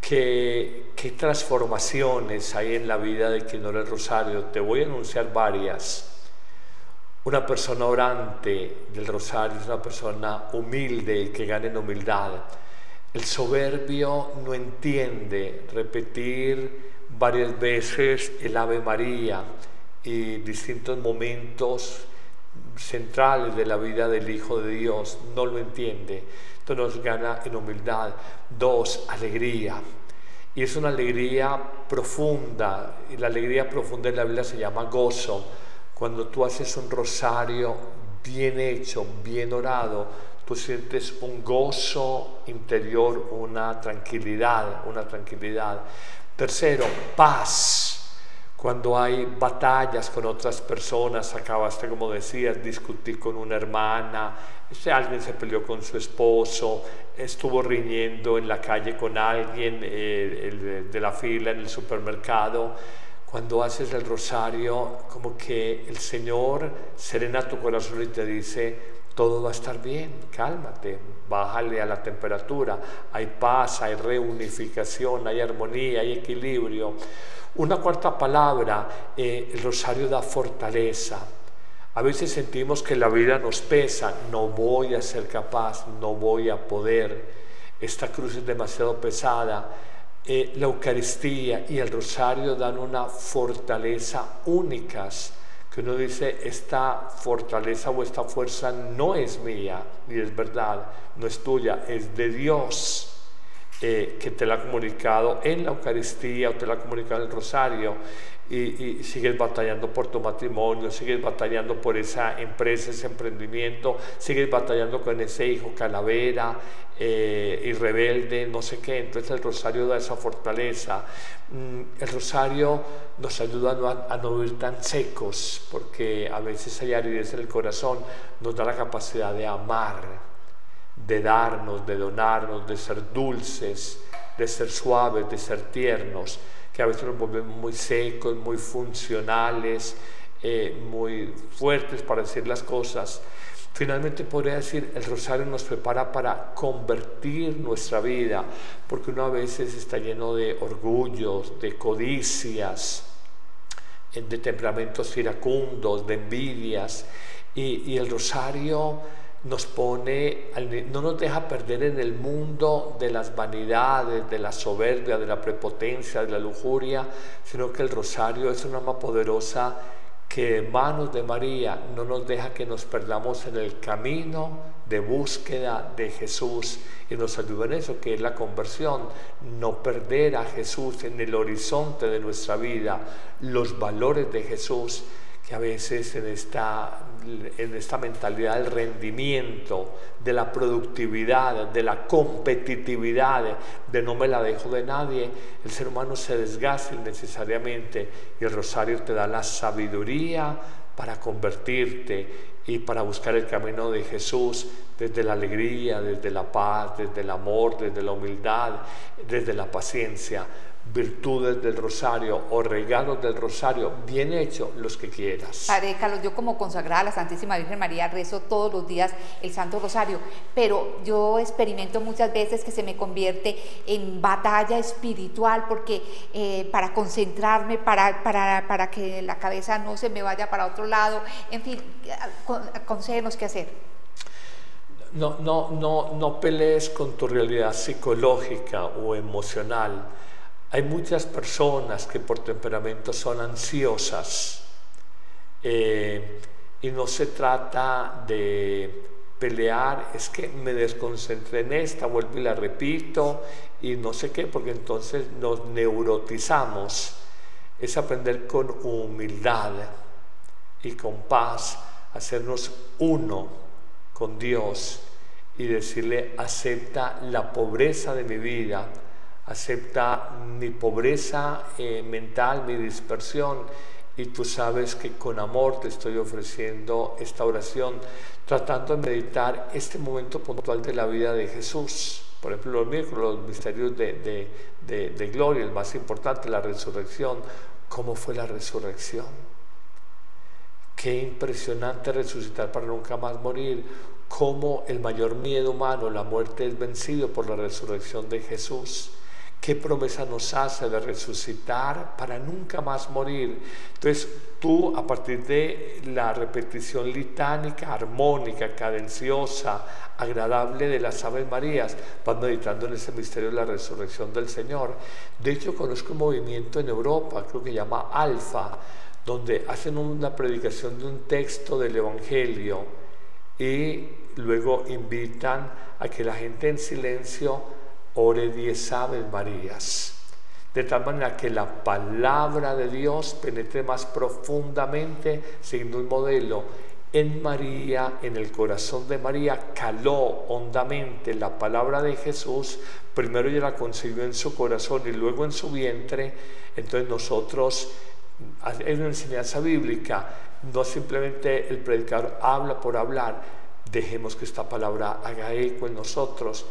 ¿Qué transformaciones hay en la vida de quien ora el rosario? Te voy a anunciar varias. Una persona orante del rosario es una persona humilde que gana en humildad. El soberbio no entiende repetir varias veces el Ave María y distintos momentos centrales de la vida del Hijo de Dios. No lo entiende. Entonces nos gana en humildad. 2, alegría. Y es una alegría profunda. Y la alegría profunda en la Biblia se llama gozo. Cuando tú haces un rosario bien hecho, bien orado, tú sientes un gozo interior, una tranquilidad. 3, paz. Cuando hay batallas con otras personas, acabaste, como decías, discutir con una hermana, si alguien se peleó con su esposo, estuvo riñendo en la calle con alguien de la fila en el supermercado. Cuando haces el rosario, como que el Señor serena tu corazón y te dice: todo va a estar bien, cálmate, bájale a la temperatura, hay paz, hay reunificación, hay armonía, hay equilibrio. Una cuarta palabra, el rosario da fortaleza. A veces sentimos que la vida nos pesa, no voy a ser capaz, no voy a poder, esta cruz es demasiado pesada. La Eucaristía y el rosario dan una fortaleza únicas, que uno dice, esta fortaleza o esta fuerza no es mía, y es verdad, no es tuya, es de Dios, que te la ha comunicado en la Eucaristía o te la ha comunicado en el rosario, y sigues batallando por tu matrimonio, sigues batallando por esa empresa, ese emprendimiento, sigues batallando con ese hijo calavera y rebelde, no sé qué. Entonces el rosario da esa fortaleza. El rosario nos ayuda a no vivir tan secos, porque a veces hay aridez en el corazón. Nos da la capacidad de amar, de darnos, de donarnos, de ser dulces, de ser suaves, de ser tiernos, que a veces nos volvemos muy secos, muy funcionales, muy fuertes para decir las cosas. Finalmente podría decir, el rosario nos prepara para convertir nuestra vida, porque uno a veces está lleno de orgullos, de codicias, de temperamentos iracundos, de envidias, y el rosario nos pone, no nos deja perder en el mundo de las vanidades, de la soberbia, de la prepotencia, de la lujuria, sino que el rosario es una arma poderosa que en manos de María no nos deja que nos perdamos en el camino de búsqueda de Jesús, y nos ayuda en eso, que es la conversión, no perder a Jesús en el horizonte de nuestra vida, los valores de Jesús, que a veces en esta mentalidad del rendimiento, de la productividad, de la competitividad, de no me la dejo de nadie, el ser humano se desgasta innecesariamente, y el rosario te da la sabiduría para convertirte y para buscar el camino de Jesús desde la alegría, desde la paz, desde el amor, desde la humildad, desde la paciencia. Virtudes del rosario o regalos del rosario, bien hecho, los que quieras. Padre Carlos, yo como consagrada a la Santísima Virgen María rezo todos los días el Santo Rosario, pero yo experimento muchas veces que se me convierte en batalla espiritual, porque para concentrarme, para que la cabeza no se me vaya para otro lado, en fin, aconséjenos qué hacer. No pelees con tu realidad psicológica o emocional. Hay muchas personas que por temperamento son ansiosas, y no se trata de pelear, es que me desconcentré en esta, vuelvo y la repito y no sé qué, porque entonces nos neurotizamos. Es aprender con humildad y con paz, hacernos uno con Dios y decirle: acepta la pobreza de mi vida, acepta mi pobreza mental, mi dispersión, y tú sabes que con amor te estoy ofreciendo esta oración, tratando de meditar este momento puntual de la vida de Jesús. Por ejemplo, los miércoles, los misterios de gloria, el más importante, la resurrección. ¿Cómo fue la resurrección? Qué impresionante resucitar para nunca más morir. Cómo el mayor miedo humano, la muerte, es vencido por la resurrección de Jesús. ¿Qué promesa nos hace de resucitar para nunca más morir? Entonces tú, a partir de la repetición litánica, armónica, cadenciosa, agradable de las Aves Marías, vas meditando en ese misterio de la resurrección del Señor. De hecho, conozco un movimiento en Europa, creo que se llama Alfa, donde hacen una predicación de un texto del Evangelio y luego invitan a que la gente en silencio ore 10 Aves Marías, de tal manera que la palabra de Dios penetre más profundamente, siguiendo un modelo. En María, en el corazón de María, caló hondamente la palabra de Jesús. Primero ella la concibió en su corazón y luego en su vientre. Entonces nosotros, hay una enseñanza bíblica, no simplemente el predicador habla por hablar. Dejemos que esta palabra haga eco en nosotros.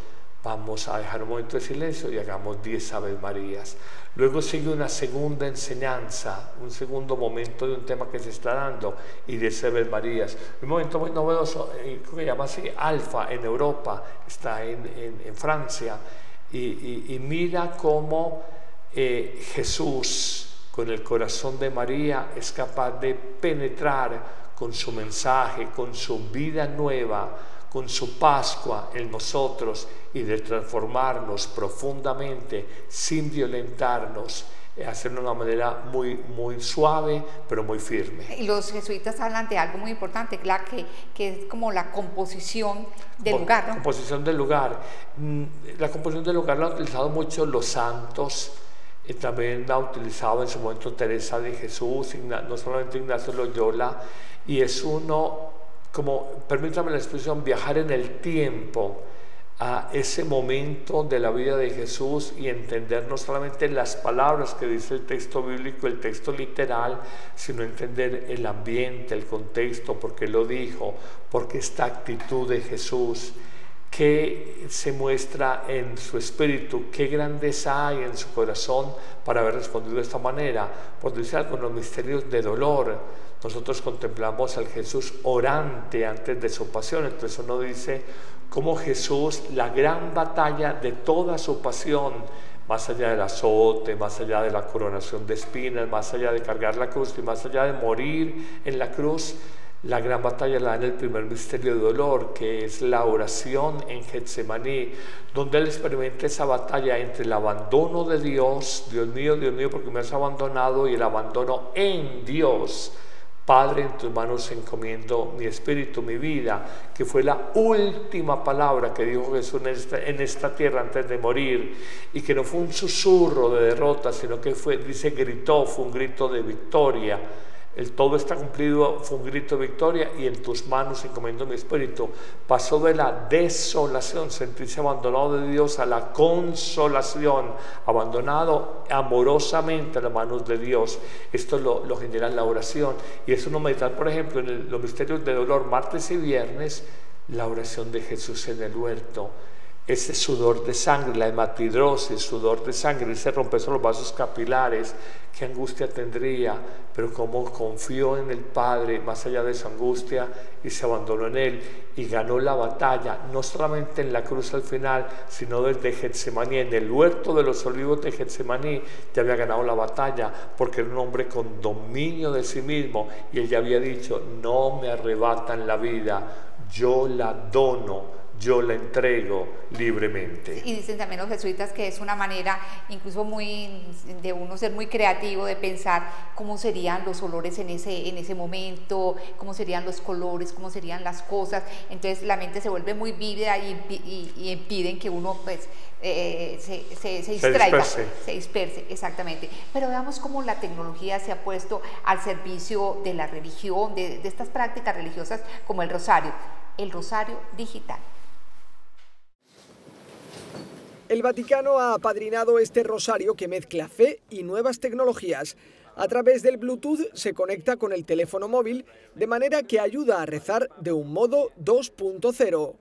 Vamos a dejar un momento de silencio y hagamos 10 Aves Marías. Luego sigue una segunda enseñanza, un segundo momento de un tema que se está dando, y 10 Aves Marías. Un momento muy novedoso, creo que se llama así, Alfa, en Europa, está en Francia, y mira cómo Jesús, con el corazón de María, es capaz de penetrar con su mensaje, con su vida nueva, con su Pascua en nosotros, y de transformarnos profundamente sin violentarnos, hacerlo de una manera muy suave pero muy firme. Y los jesuitas hablan de algo muy importante, que es como la composición del lugar, ¿no? Composición del lugar. La composición del lugar la han utilizado mucho los santos, y también la ha utilizado en su momento Teresa de Jesús, no solamente Ignacio Loyola, y es uno, como, permítame la expresión, viajar en el tiempo a ese momento de la vida de Jesús y entender no solamente las palabras que dice el texto bíblico, el texto literal, sino entender el ambiente, el contexto, por qué lo dijo, por qué esta actitud de Jesús, qué se muestra en su espíritu, qué grandeza hay en su corazón para haber respondido de esta manera. Por decir algo, los misterios de dolor, nosotros contemplamos al Jesús orante antes de su pasión. Entonces uno dice cómo Jesús, la gran batalla de toda su pasión, más allá del azote, más allá de la coronación de espinas, más allá de cargar la cruz y más allá de morir en la cruz, la gran batalla la da en el primer misterio de dolor, que es la oración en Getsemaní, donde él experimenta esa batalla entre el abandono de Dios mío, porque me has abandonado, y el abandono en Dios. Padre, en tus manos encomiendo mi espíritu, mi vida, que fue la última palabra que dijo Jesús en esta tierra antes de morir, y que no fue un susurro de derrota, sino que gritó, fue un grito de victoria. El todo está cumplido, fue un grito de victoria, y en tus manos encomiendo mi espíritu. Pasó de la desolación, sentirse abandonado de Dios, a la consolación, abandonado amorosamente a las manos de Dios. Esto lo genera la oración, y es uno meditar, por ejemplo, en los misterios de dolor, martes y viernes, la oración de Jesús en el huerto. Ese sudor de sangre, la hematidrosis, sudor de sangre, ese romperse los vasos capilares, qué angustia tendría, pero cómo confió en el Padre más allá de su angustia y se abandonó en Él y ganó la batalla, no solamente en la cruz al final, sino desde Getsemaní, en el huerto de los olivos de Getsemaní, ya había ganado la batalla, porque era un hombre con dominio de sí mismo, y él ya había dicho, no me arrebatan la vida, yo la dono, yo la entrego libremente. Y dicen también los jesuitas que es una manera incluso de uno ser muy creativo, de pensar cómo serían los olores en ese momento, cómo serían los colores, cómo serían las cosas. Entonces la mente se vuelve muy vívida y impiden que uno pues se distraiga, se disperse, exactamente. Pero veamos cómo la tecnología se ha puesto al servicio de la religión, de estas prácticas religiosas como el rosario digital. El Vaticano ha apadrinado este rosario que mezcla fe y nuevas tecnologías. A través del Bluetooth se conecta con el teléfono móvil, de manera que ayuda a rezar de un modo 2.0.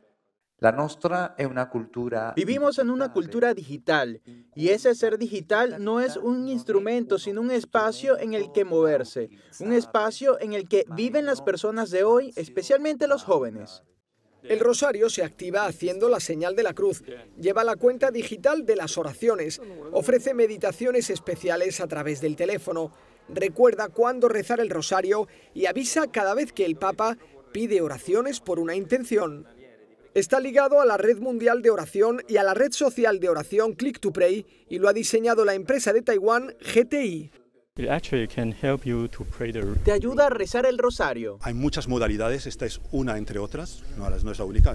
Vivimos en una cultura digital, y ese ser digital no es un instrumento, sino un espacio en el que moverse, un espacio en el que viven las personas de hoy, especialmente los jóvenes. El rosario se activa haciendo la señal de la cruz, lleva la cuenta digital de las oraciones, ofrece meditaciones especiales a través del teléfono, recuerda cuándo rezar el rosario y avisa cada vez que el Papa pide oraciones por una intención. Está ligado a la Red Mundial de Oración y a la red social de oración Click to Pray, y lo ha diseñado la empresa de Taiwán GTI. Te ayuda a rezar el rosario. Hay muchas modalidades, esta es una entre otras, no es la única,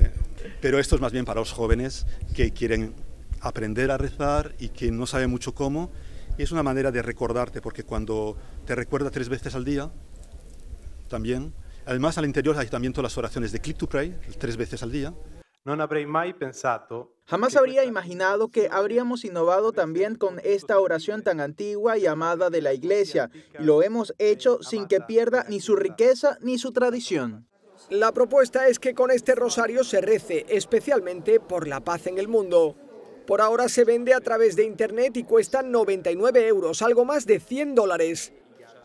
pero esto es más bien para los jóvenes que quieren aprender a rezar y que no saben mucho cómo, y es una manera de recordarte, porque cuando te recuerda 3 veces al día, también, además al interior hay también todas las oraciones de Click to Pray, 3 veces al día. Jamás habría imaginado que habríamos innovado también con esta oración tan antigua y amada de la Iglesia, y lo hemos hecho sin que pierda ni su riqueza ni su tradición. La propuesta es que con este rosario se rece especialmente por la paz en el mundo. Por ahora se vende a través de Internet y cuesta 99 €, algo más de $100.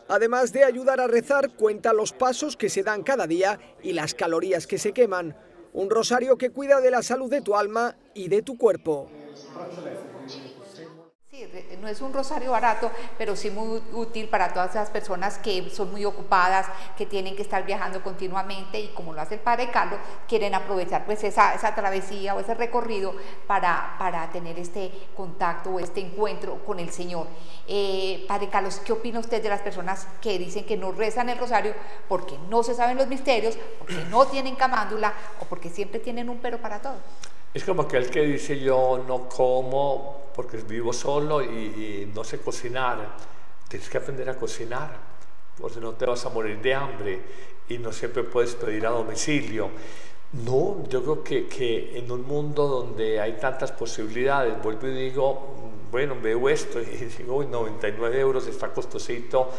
Además de ayudar a rezar, cuenta los pasos que se dan cada día y las calorías que se queman. Un rosario que cuida de la salud de tu alma y de tu cuerpo. Sí, no es un rosario barato, pero sí muy útil para todas esas personas que son muy ocupadas, que tienen que estar viajando continuamente, y como lo hace el Padre Carlos, quieren aprovechar pues esa travesía o ese recorrido para tener este contacto o este encuentro con el Señor. Padre Carlos, ¿qué opina usted de las personas que dicen que no rezan el rosario porque no se saben los misterios, porque no tienen camándula o porque siempre tienen un pero para todo? Es como aquel que dice yo no como porque vivo solo y no sé cocinar. Tienes que aprender a cocinar, porque no te vas a morir de hambre y no siempre puedes pedir a domicilio. No, yo creo que en un mundo donde hay tantas posibilidades, vuelvo y digo, bueno, veo esto y digo, uy, 99 € está costosito.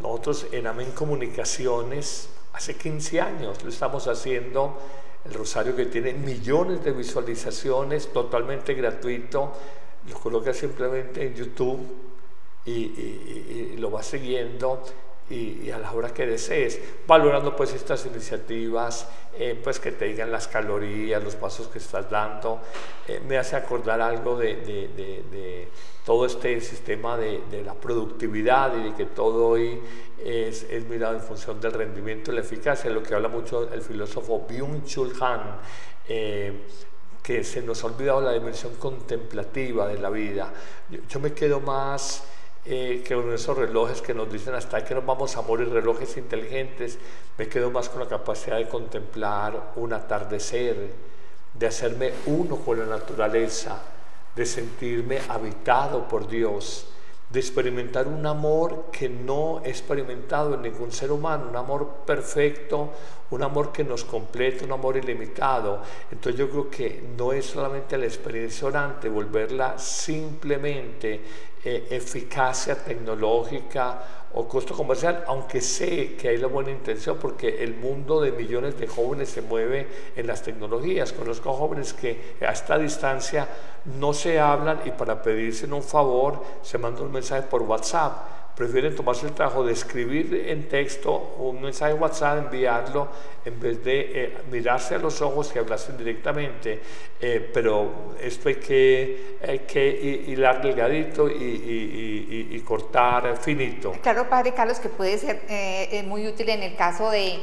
Nosotros en Amén Comunicaciones, hace 15 años lo estamos haciendo. El rosario, que tiene millones de visualizaciones, totalmente gratuito, lo colocas simplemente en YouTube y lo vas siguiendo, y a la hora que desees, valorando pues estas iniciativas, pues que te digan las calorías, los pasos que estás dando. Me hace acordar algo de todo este sistema de la productividad y de que todo hoy es mirado en función del rendimiento y la eficacia, lo que habla mucho el filósofo Byung-Chul Han, que se nos ha olvidado la dimensión contemplativa de la vida. Yo me quedo más que con esos relojes que nos dicen hasta que nos vamos a morir, relojes inteligentes, me quedo más con la capacidad de contemplar un atardecer, de hacerme uno con la naturaleza, de sentirme habitado por Dios, de experimentar un amor que no he experimentado en ningún ser humano, un amor perfecto, un amor que nos completa, un amor ilimitado. Entonces yo creo que no es solamente la experiencia orante, volverla simplemente eficacia tecnológica o costo comercial, aunque sé que hay la buena intención, porque el mundo de millones de jóvenes se mueve en las tecnologías. Conozco jóvenes que a esta distancia no se hablan y para pedirse un favor se manda un mensaje por WhatsApp. Prefieren tomarse el trabajo de escribir en texto un mensaje de WhatsApp, enviarlo, en vez de mirarse a los ojos y hablarse directamente. Pero esto hay que hilar delgadito y cortar finito. Claro, Padre Carlos, que puede ser muy útil en el caso de,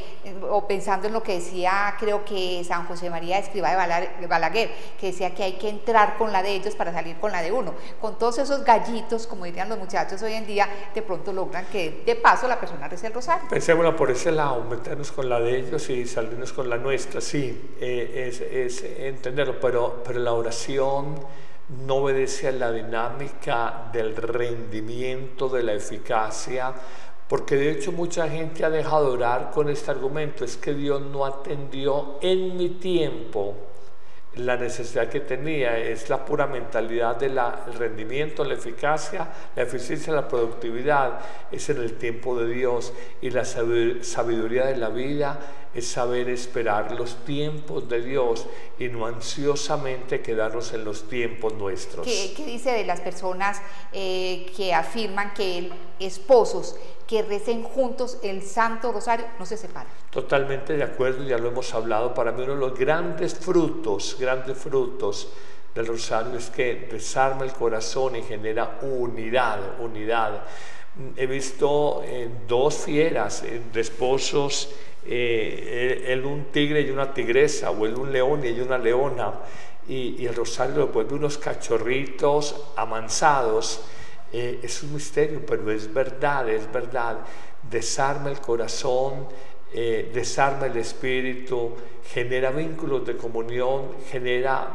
o pensando en lo que decía, creo que San José María Escrivá de Balaguer, que decía que hay que entrar con la de ellos para salir con la de uno. Con todos esos gallitos, como dirían los muchachos hoy en día, de pronto logran que de paso la persona rece el rosario. Pensémoslo por ese lado, meternos con la de ellos y salirnos con la nuestra, sí, es entenderlo, pero la oración no obedece a la dinámica del rendimiento, de la eficacia, porque de hecho mucha gente ha dejado de orar con este argumento, es que Dios no atendió en mi tiempo la necesidad que tenía. Es la pura mentalidad del rendimiento, la eficacia, la eficiencia, la productividad, es en el tiempo de Dios, y la sabiduría de la vida es saber esperar los tiempos de Dios y no ansiosamente quedarnos en los tiempos nuestros. ¿Qué dice de las personas que afirman que esposos que recen juntos el Santo Rosario no se separan? Totalmente de acuerdo, ya lo hemos hablado. Para mí uno de los grandes frutos del Rosario es que desarma el corazón y genera unidad. He visto dos fieras de esposos, él un tigre y una tigresa, o él un león y ella una leona, y el Rosario lo vuelve unos cachorritos amansados. Es un misterio, pero es verdad, desarma el corazón, desarma el espíritu, genera vínculos de comunión, genera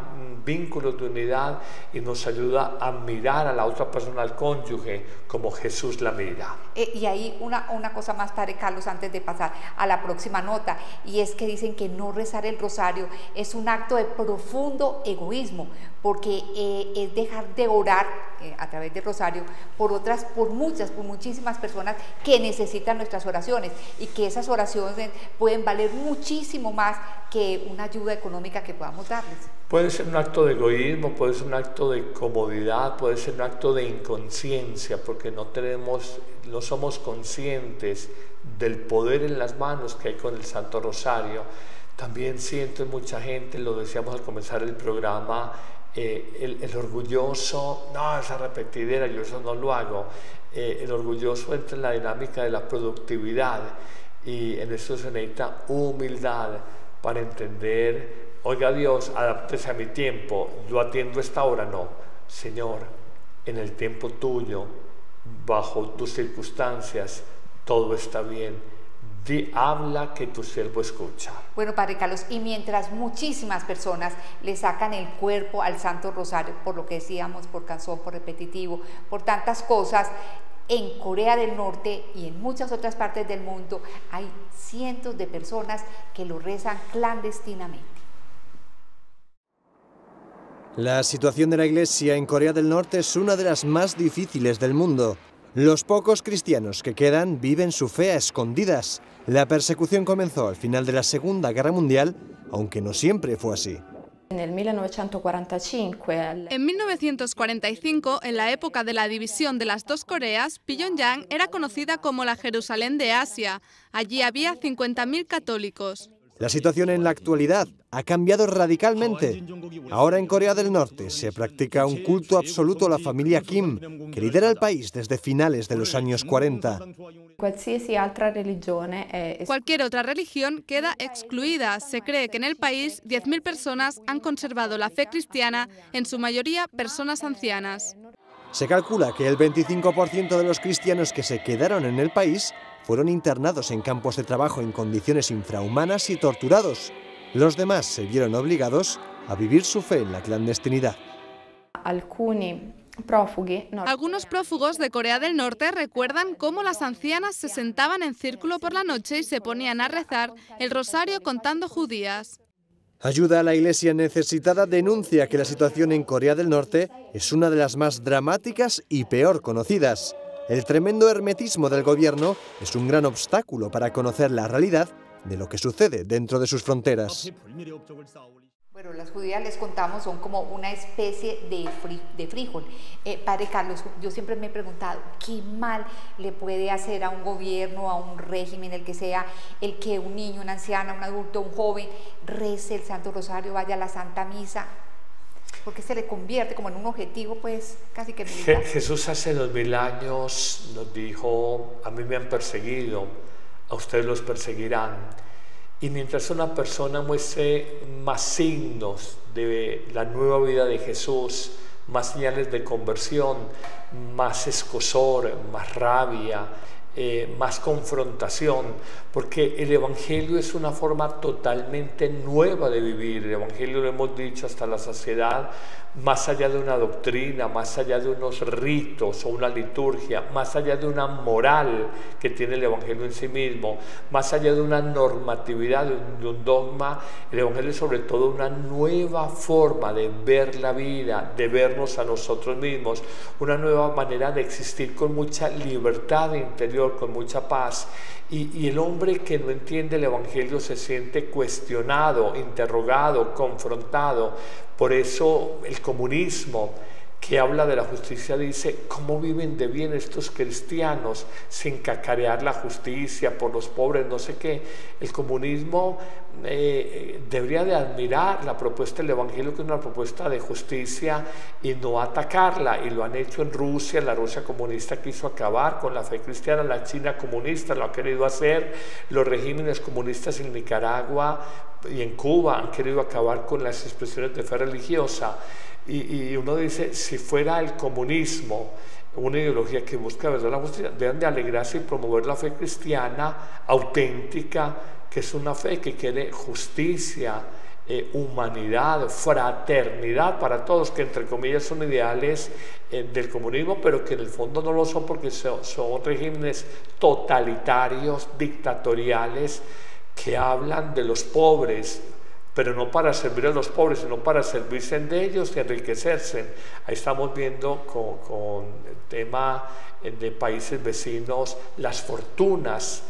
vínculos de unidad y nos ayuda a mirar a la otra persona, al cónyuge, como Jesús la mira. Y ahí una cosa más, Padre Carlos, antes de pasar a la próxima nota, y es que dicen que no rezar el rosario es un acto de profundo egoísmo, porque es dejar de orar a través del rosario por muchísimas personas que necesitan nuestras oraciones, y que esas oraciones pueden valer muchísimo más que una ayuda económica que podamos darles. Puede ser un acto de egoísmo, puede ser un acto de comodidad, puede ser un acto de inconsciencia, porque no somos conscientes del poder en las manos que hay con el Santo Rosario. También siento en mucha gente, lo decíamos al comenzar el programa, el orgulloso, no, esa repetidera, yo eso no lo hago. El orgulloso entra en la dinámica de la productividad, y en eso se necesita humildad para entender. Oiga Dios, adáptese a mi tiempo, yo atiendo esta hora, no. Señor, en el tiempo tuyo, bajo tus circunstancias, todo está bien. Habla que tu siervo escucha. Bueno, Padre Carlos, y mientras muchísimas personas le sacan el cuerpo al Santo Rosario, por lo que decíamos, por cansón, por repetitivo, por tantas cosas, en Corea del Norte y en muchas otras partes del mundo hay cientos de personas que lo rezan clandestinamente. La situación de la Iglesia en Corea del Norte es una de las más difíciles del mundo. Los pocos cristianos que quedan viven su fe a escondidas. La persecución comenzó al final de la Segunda Guerra Mundial, aunque no siempre fue así. En 1945, en la época de la división de las dos Coreas, Pyongyang era conocida como la Jerusalén de Asia. Allí había 50.000 católicos. La situación en la actualidad ha cambiado radicalmente. Ahora en Corea del Norte se practica un culto absoluto a la familia Kim, que lidera el país desde finales de los años 40. Cualquier otra religión queda excluida. Se cree que en el país 10.000 personas han conservado la fe cristiana, en su mayoría personas ancianas. Se calcula que el 25% de los cristianos que se quedaron en el país fueron internados en campos de trabajo en condiciones infrahumanas y torturados. Los demás se vieron obligados a vivir su fe en la clandestinidad. Algunos prófugos de Corea del Norte recuerdan cómo las ancianas se sentaban en círculo por la noche y se ponían a rezar el rosario contando judías. Ayuda a la Iglesia necesitada denuncia que la situación en Corea del Norte es una de las más dramáticas y peor conocidas. El tremendo hermetismo del gobierno es un gran obstáculo para conocer la realidad de lo que sucede dentro de sus fronteras. Bueno, las judías, les contamos, son como una especie de frijol. Padre Carlos, yo siempre me he preguntado, ¿qué mal le puede hacer a un gobierno, a un régimen, el que sea, el que un niño, una anciana, un adulto, un joven, rece el Santo Rosario, vaya a la Santa Misa? Porque se le convierte como en un objetivo, pues, casi que militar. Jesús hace 2000 años nos dijo, a mí me han perseguido, a ustedes los perseguirán. Y mientras una persona muestre más signos de la nueva vida de Jesús, más señales de conversión, más escozor, más rabia, más confrontación, porque el Evangelio es una forma totalmente nueva de vivir. El Evangelio, lo hemos dicho hasta la saciedad, más allá de una doctrina, más allá de unos ritos o una liturgia, más allá de una moral que tiene el Evangelio en sí mismo, más allá de una normatividad, de un dogma, el Evangelio es sobre todo una nueva forma de ver la vida, de vernos a nosotros mismos, una nueva manera de existir con mucha libertad interior, con mucha paz. Y el hombre que no entiende el Evangelio se siente cuestionado, interrogado, confrontado. Por eso el comunismo, que habla de la justicia, dice, ¿cómo viven de bien estos cristianos sin cacarear la justicia por los pobres, no sé qué? El comunismo debería de admirar la propuesta del Evangelio, que es una propuesta de justicia, y no atacarla, y lo han hecho en Rusia. La Rusia comunista quiso acabar con la fe cristiana, la China comunista lo ha querido hacer, los regímenes comunistas en Nicaragua y en Cuba han querido acabar con las expresiones de fe religiosa. Y uno dice, si fuera el comunismo una ideología que busca verdad la justicia, deben de alegrarse y promover la fe cristiana auténtica, que es una fe que quiere justicia, humanidad, fraternidad para todos, que entre comillas son ideales del comunismo, pero que en el fondo no lo son, porque son regímenes totalitarios, dictatoriales, que hablan de los pobres, pero no para servir a los pobres, sino para servirse de ellos y enriquecerse. Ahí estamos viendo con el tema de países vecinos las fortunas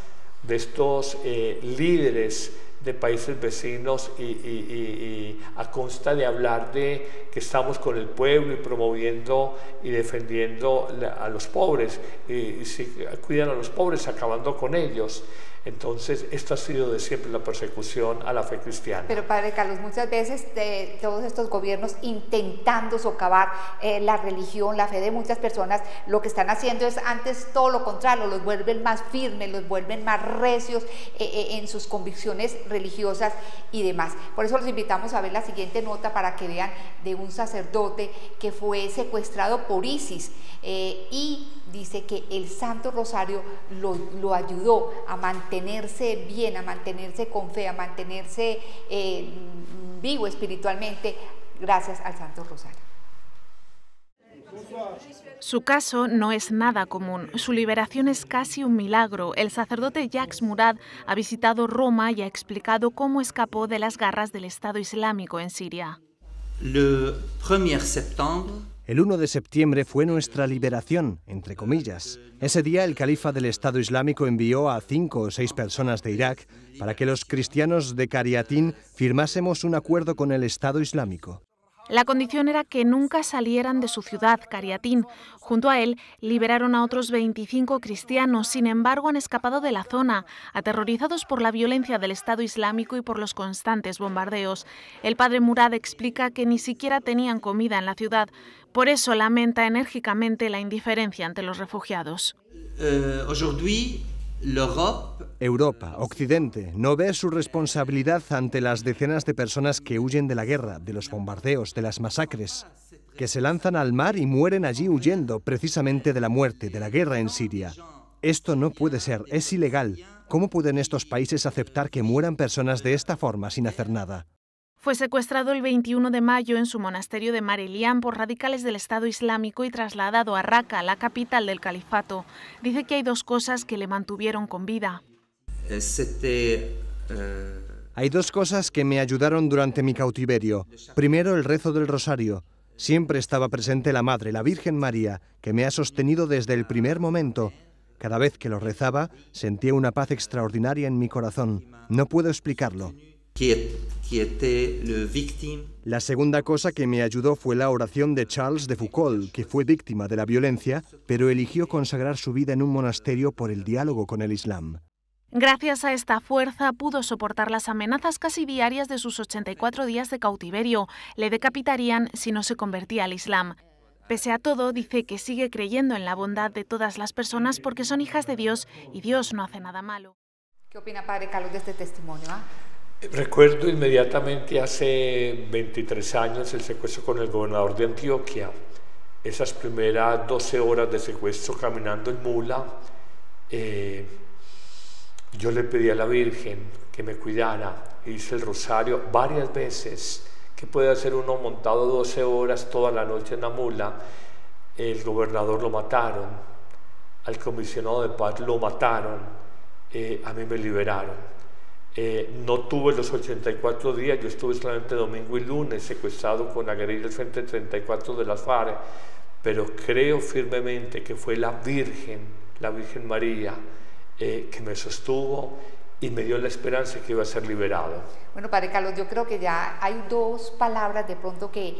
de estos líderes de países vecinos, y a consta de hablar de que estamos con el pueblo y promoviendo y defendiendo a los pobres, y si cuidan a los pobres acabando con ellos. Entonces, esto ha sido de siempre la persecución a la fe cristiana. Pero Padre Carlos, muchas veces todos estos gobiernos intentando socavar la religión, la fe de muchas personas, lo que están haciendo es antes todo lo contrario, los vuelven más firmes, los vuelven más recios en sus convicciones religiosas y demás. Por eso los invitamos a ver la siguiente nota para que vean de un sacerdote que fue secuestrado por ISIS y dice que el Santo Rosario lo ayudó a mantenerse bien, a mantenerse con fe, a mantenerse vivo espiritualmente gracias al Santo Rosario. Su caso no es nada común. Su liberación es casi un milagro. El sacerdote Jacques Murad ha visitado Roma y ha explicado cómo escapó de las garras del Estado Islámico en Siria. El 1 de septiembre fue nuestra liberación, entre comillas. Ese día el califa del Estado Islámico envió a 5 o 6 personas de Irak para que los cristianos de Cariatín firmásemos un acuerdo con el Estado Islámico. La condición era que nunca salieran de su ciudad, Cariatín. Junto a él, liberaron a otros 25 cristianos, sin embargo han escapado de la zona, aterrorizados por la violencia del Estado Islámico y por los constantes bombardeos. El padre Murad explica que ni siquiera tenían comida en la ciudad, por eso lamenta enérgicamente la indiferencia ante los refugiados. Europa, Occidente, no ve su responsabilidad ante las decenas de personas que huyen de la guerra, de los bombardeos, de las masacres, que se lanzan al mar y mueren allí huyendo precisamente de la muerte, de la guerra en Siria. Esto no puede ser, es ilegal. ¿Cómo pueden estos países aceptar que mueran personas de esta forma sin hacer nada? Fue secuestrado el 21 de mayo en su monasterio de Mar Elian por radicales del Estado Islámico y trasladado a Raqqa, la capital del califato. Dice que hay 2 cosas que le mantuvieron con vida. Hay 2 cosas que me ayudaron durante mi cautiverio. Primero, el rezo del rosario. Siempre estaba presente la Madre, la Virgen María, que me ha sostenido desde el primer momento. Cada vez que lo rezaba, sentía una paz extraordinaria en mi corazón. No puedo explicarlo. La segunda cosa que me ayudó fue la oración de Charles de Foucault, que fue víctima de la violencia, pero eligió consagrar su vida en un monasterio por el diálogo con el Islam. Gracias a esta fuerza pudo soportar las amenazas casi diarias de sus 84 días de cautiverio. Le decapitarían si no se convertía al Islam. Pese a todo, dice que sigue creyendo en la bondad de todas las personas porque son hijas de Dios y Dios no hace nada malo. ¿Qué opina Padre Carlos de este testimonio? Recuerdo inmediatamente hace 23 años el secuestro con el gobernador de Antioquia. Esas primeras 12 horas de secuestro caminando en mula, yo le pedí a la Virgen que me cuidara, hice el rosario varias veces. ¿Qué puede hacer uno montado 12 horas toda la noche en la mula? El gobernador lo mataron, al comisionado de paz lo mataron, a mí me liberaron. No tuve los 84 días, yo estuve solamente domingo y lunes secuestrado con la guerrilla del Frente 34 de las FARC, pero creo firmemente que fue la Virgen María, que me sostuvo y me dio la esperanza que iba a ser liberado. Bueno, Padre Carlos, yo creo que ya hay 2 palabras de pronto que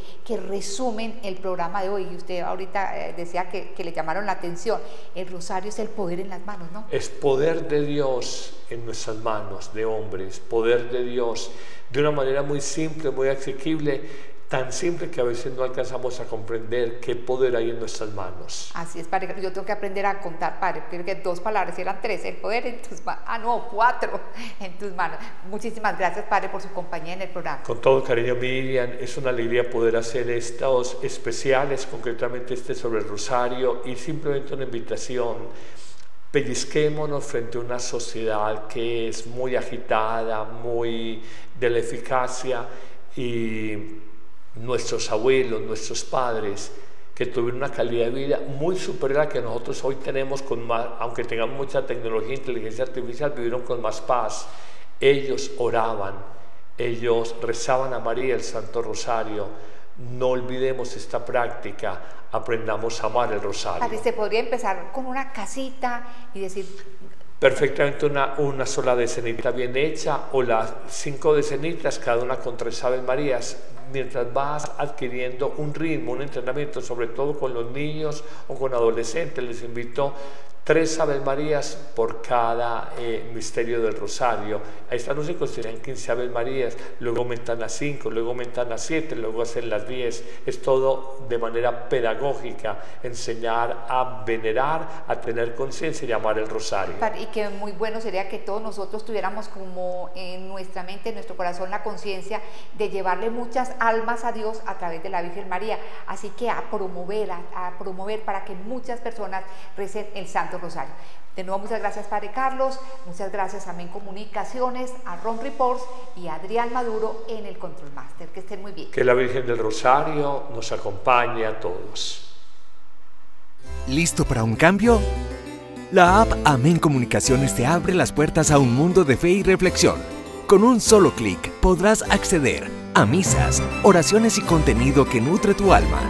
resumen el programa de hoy. Y usted ahorita decía que le llamaron la atención. El rosario es el poder en las manos, ¿no? Es poder de Dios en nuestras manos, de hombres, poder de Dios, de una manera muy simple, muy asequible, tan simple que a veces no alcanzamos a comprender qué poder hay en nuestras manos. Así es, Padre. Yo tengo que aprender a contar, Padre. Creo que 2 palabras, eran 3. El poder en tus manos. 4 en tus manos. Muchísimas gracias, Padre, por su compañía en el programa. Con todo cariño, Miriam. Es una alegría poder hacer estos especiales, concretamente este sobre el rosario, y simplemente una invitación. Pellizquémonos frente a una sociedad que es muy agitada, muy de la eficacia, y nuestros abuelos, nuestros padres, que tuvieron una calidad de vida muy superior a la que nosotros hoy tenemos, con más, aunque tengamos mucha tecnología e inteligencia artificial, vivieron con más paz. Ellos oraban, ellos rezaban a María el Santo Rosario. No olvidemos esta práctica, aprendamos a amar el rosario. Padre, se podría empezar con una casita y decir... Perfectamente una sola decenita bien hecha, o las 5 decenitas, cada una con 3 Aves Marías, mientras vas adquiriendo un ritmo, un entrenamiento, sobre todo con los niños o con adolescentes. Les invito 3 Aves Marías por cada misterio del rosario. A esta no se consideran 15 Aves Marías, luego aumentan a 5, luego aumentan a 7, luego hacen las 10. Es todo de manera pedagógica, enseñar a venerar, a tener conciencia y amar el rosario. Y que muy bueno sería que todos nosotros tuviéramos como en nuestra mente, en nuestro corazón, la conciencia de llevarle muchas almas a Dios a través de la Virgen María. Así que a promover para que muchas personas recen el Santo Rosario. De nuevo, muchas gracias, Padre Carlos, muchas gracias a Men Comunicaciones, a Ron Reports y a Adrián Maduro en el Control Master. Que estén muy bien. Que la Virgen del Rosario nos acompañe a todos. ¿Listo para un cambio? La app Amén Comunicaciones te abre las puertas a un mundo de fe y reflexión. Con un solo clic podrás acceder a misas, oraciones y contenido que nutre tu alma.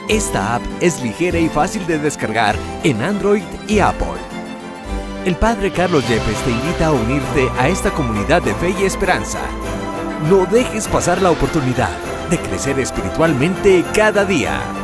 Esta app es ligera y fácil de descargar en Android y Apple. El Padre Carlos Yepes te invita a unirte a esta comunidad de fe y esperanza. No dejes pasar la oportunidad de crecer espiritualmente cada día.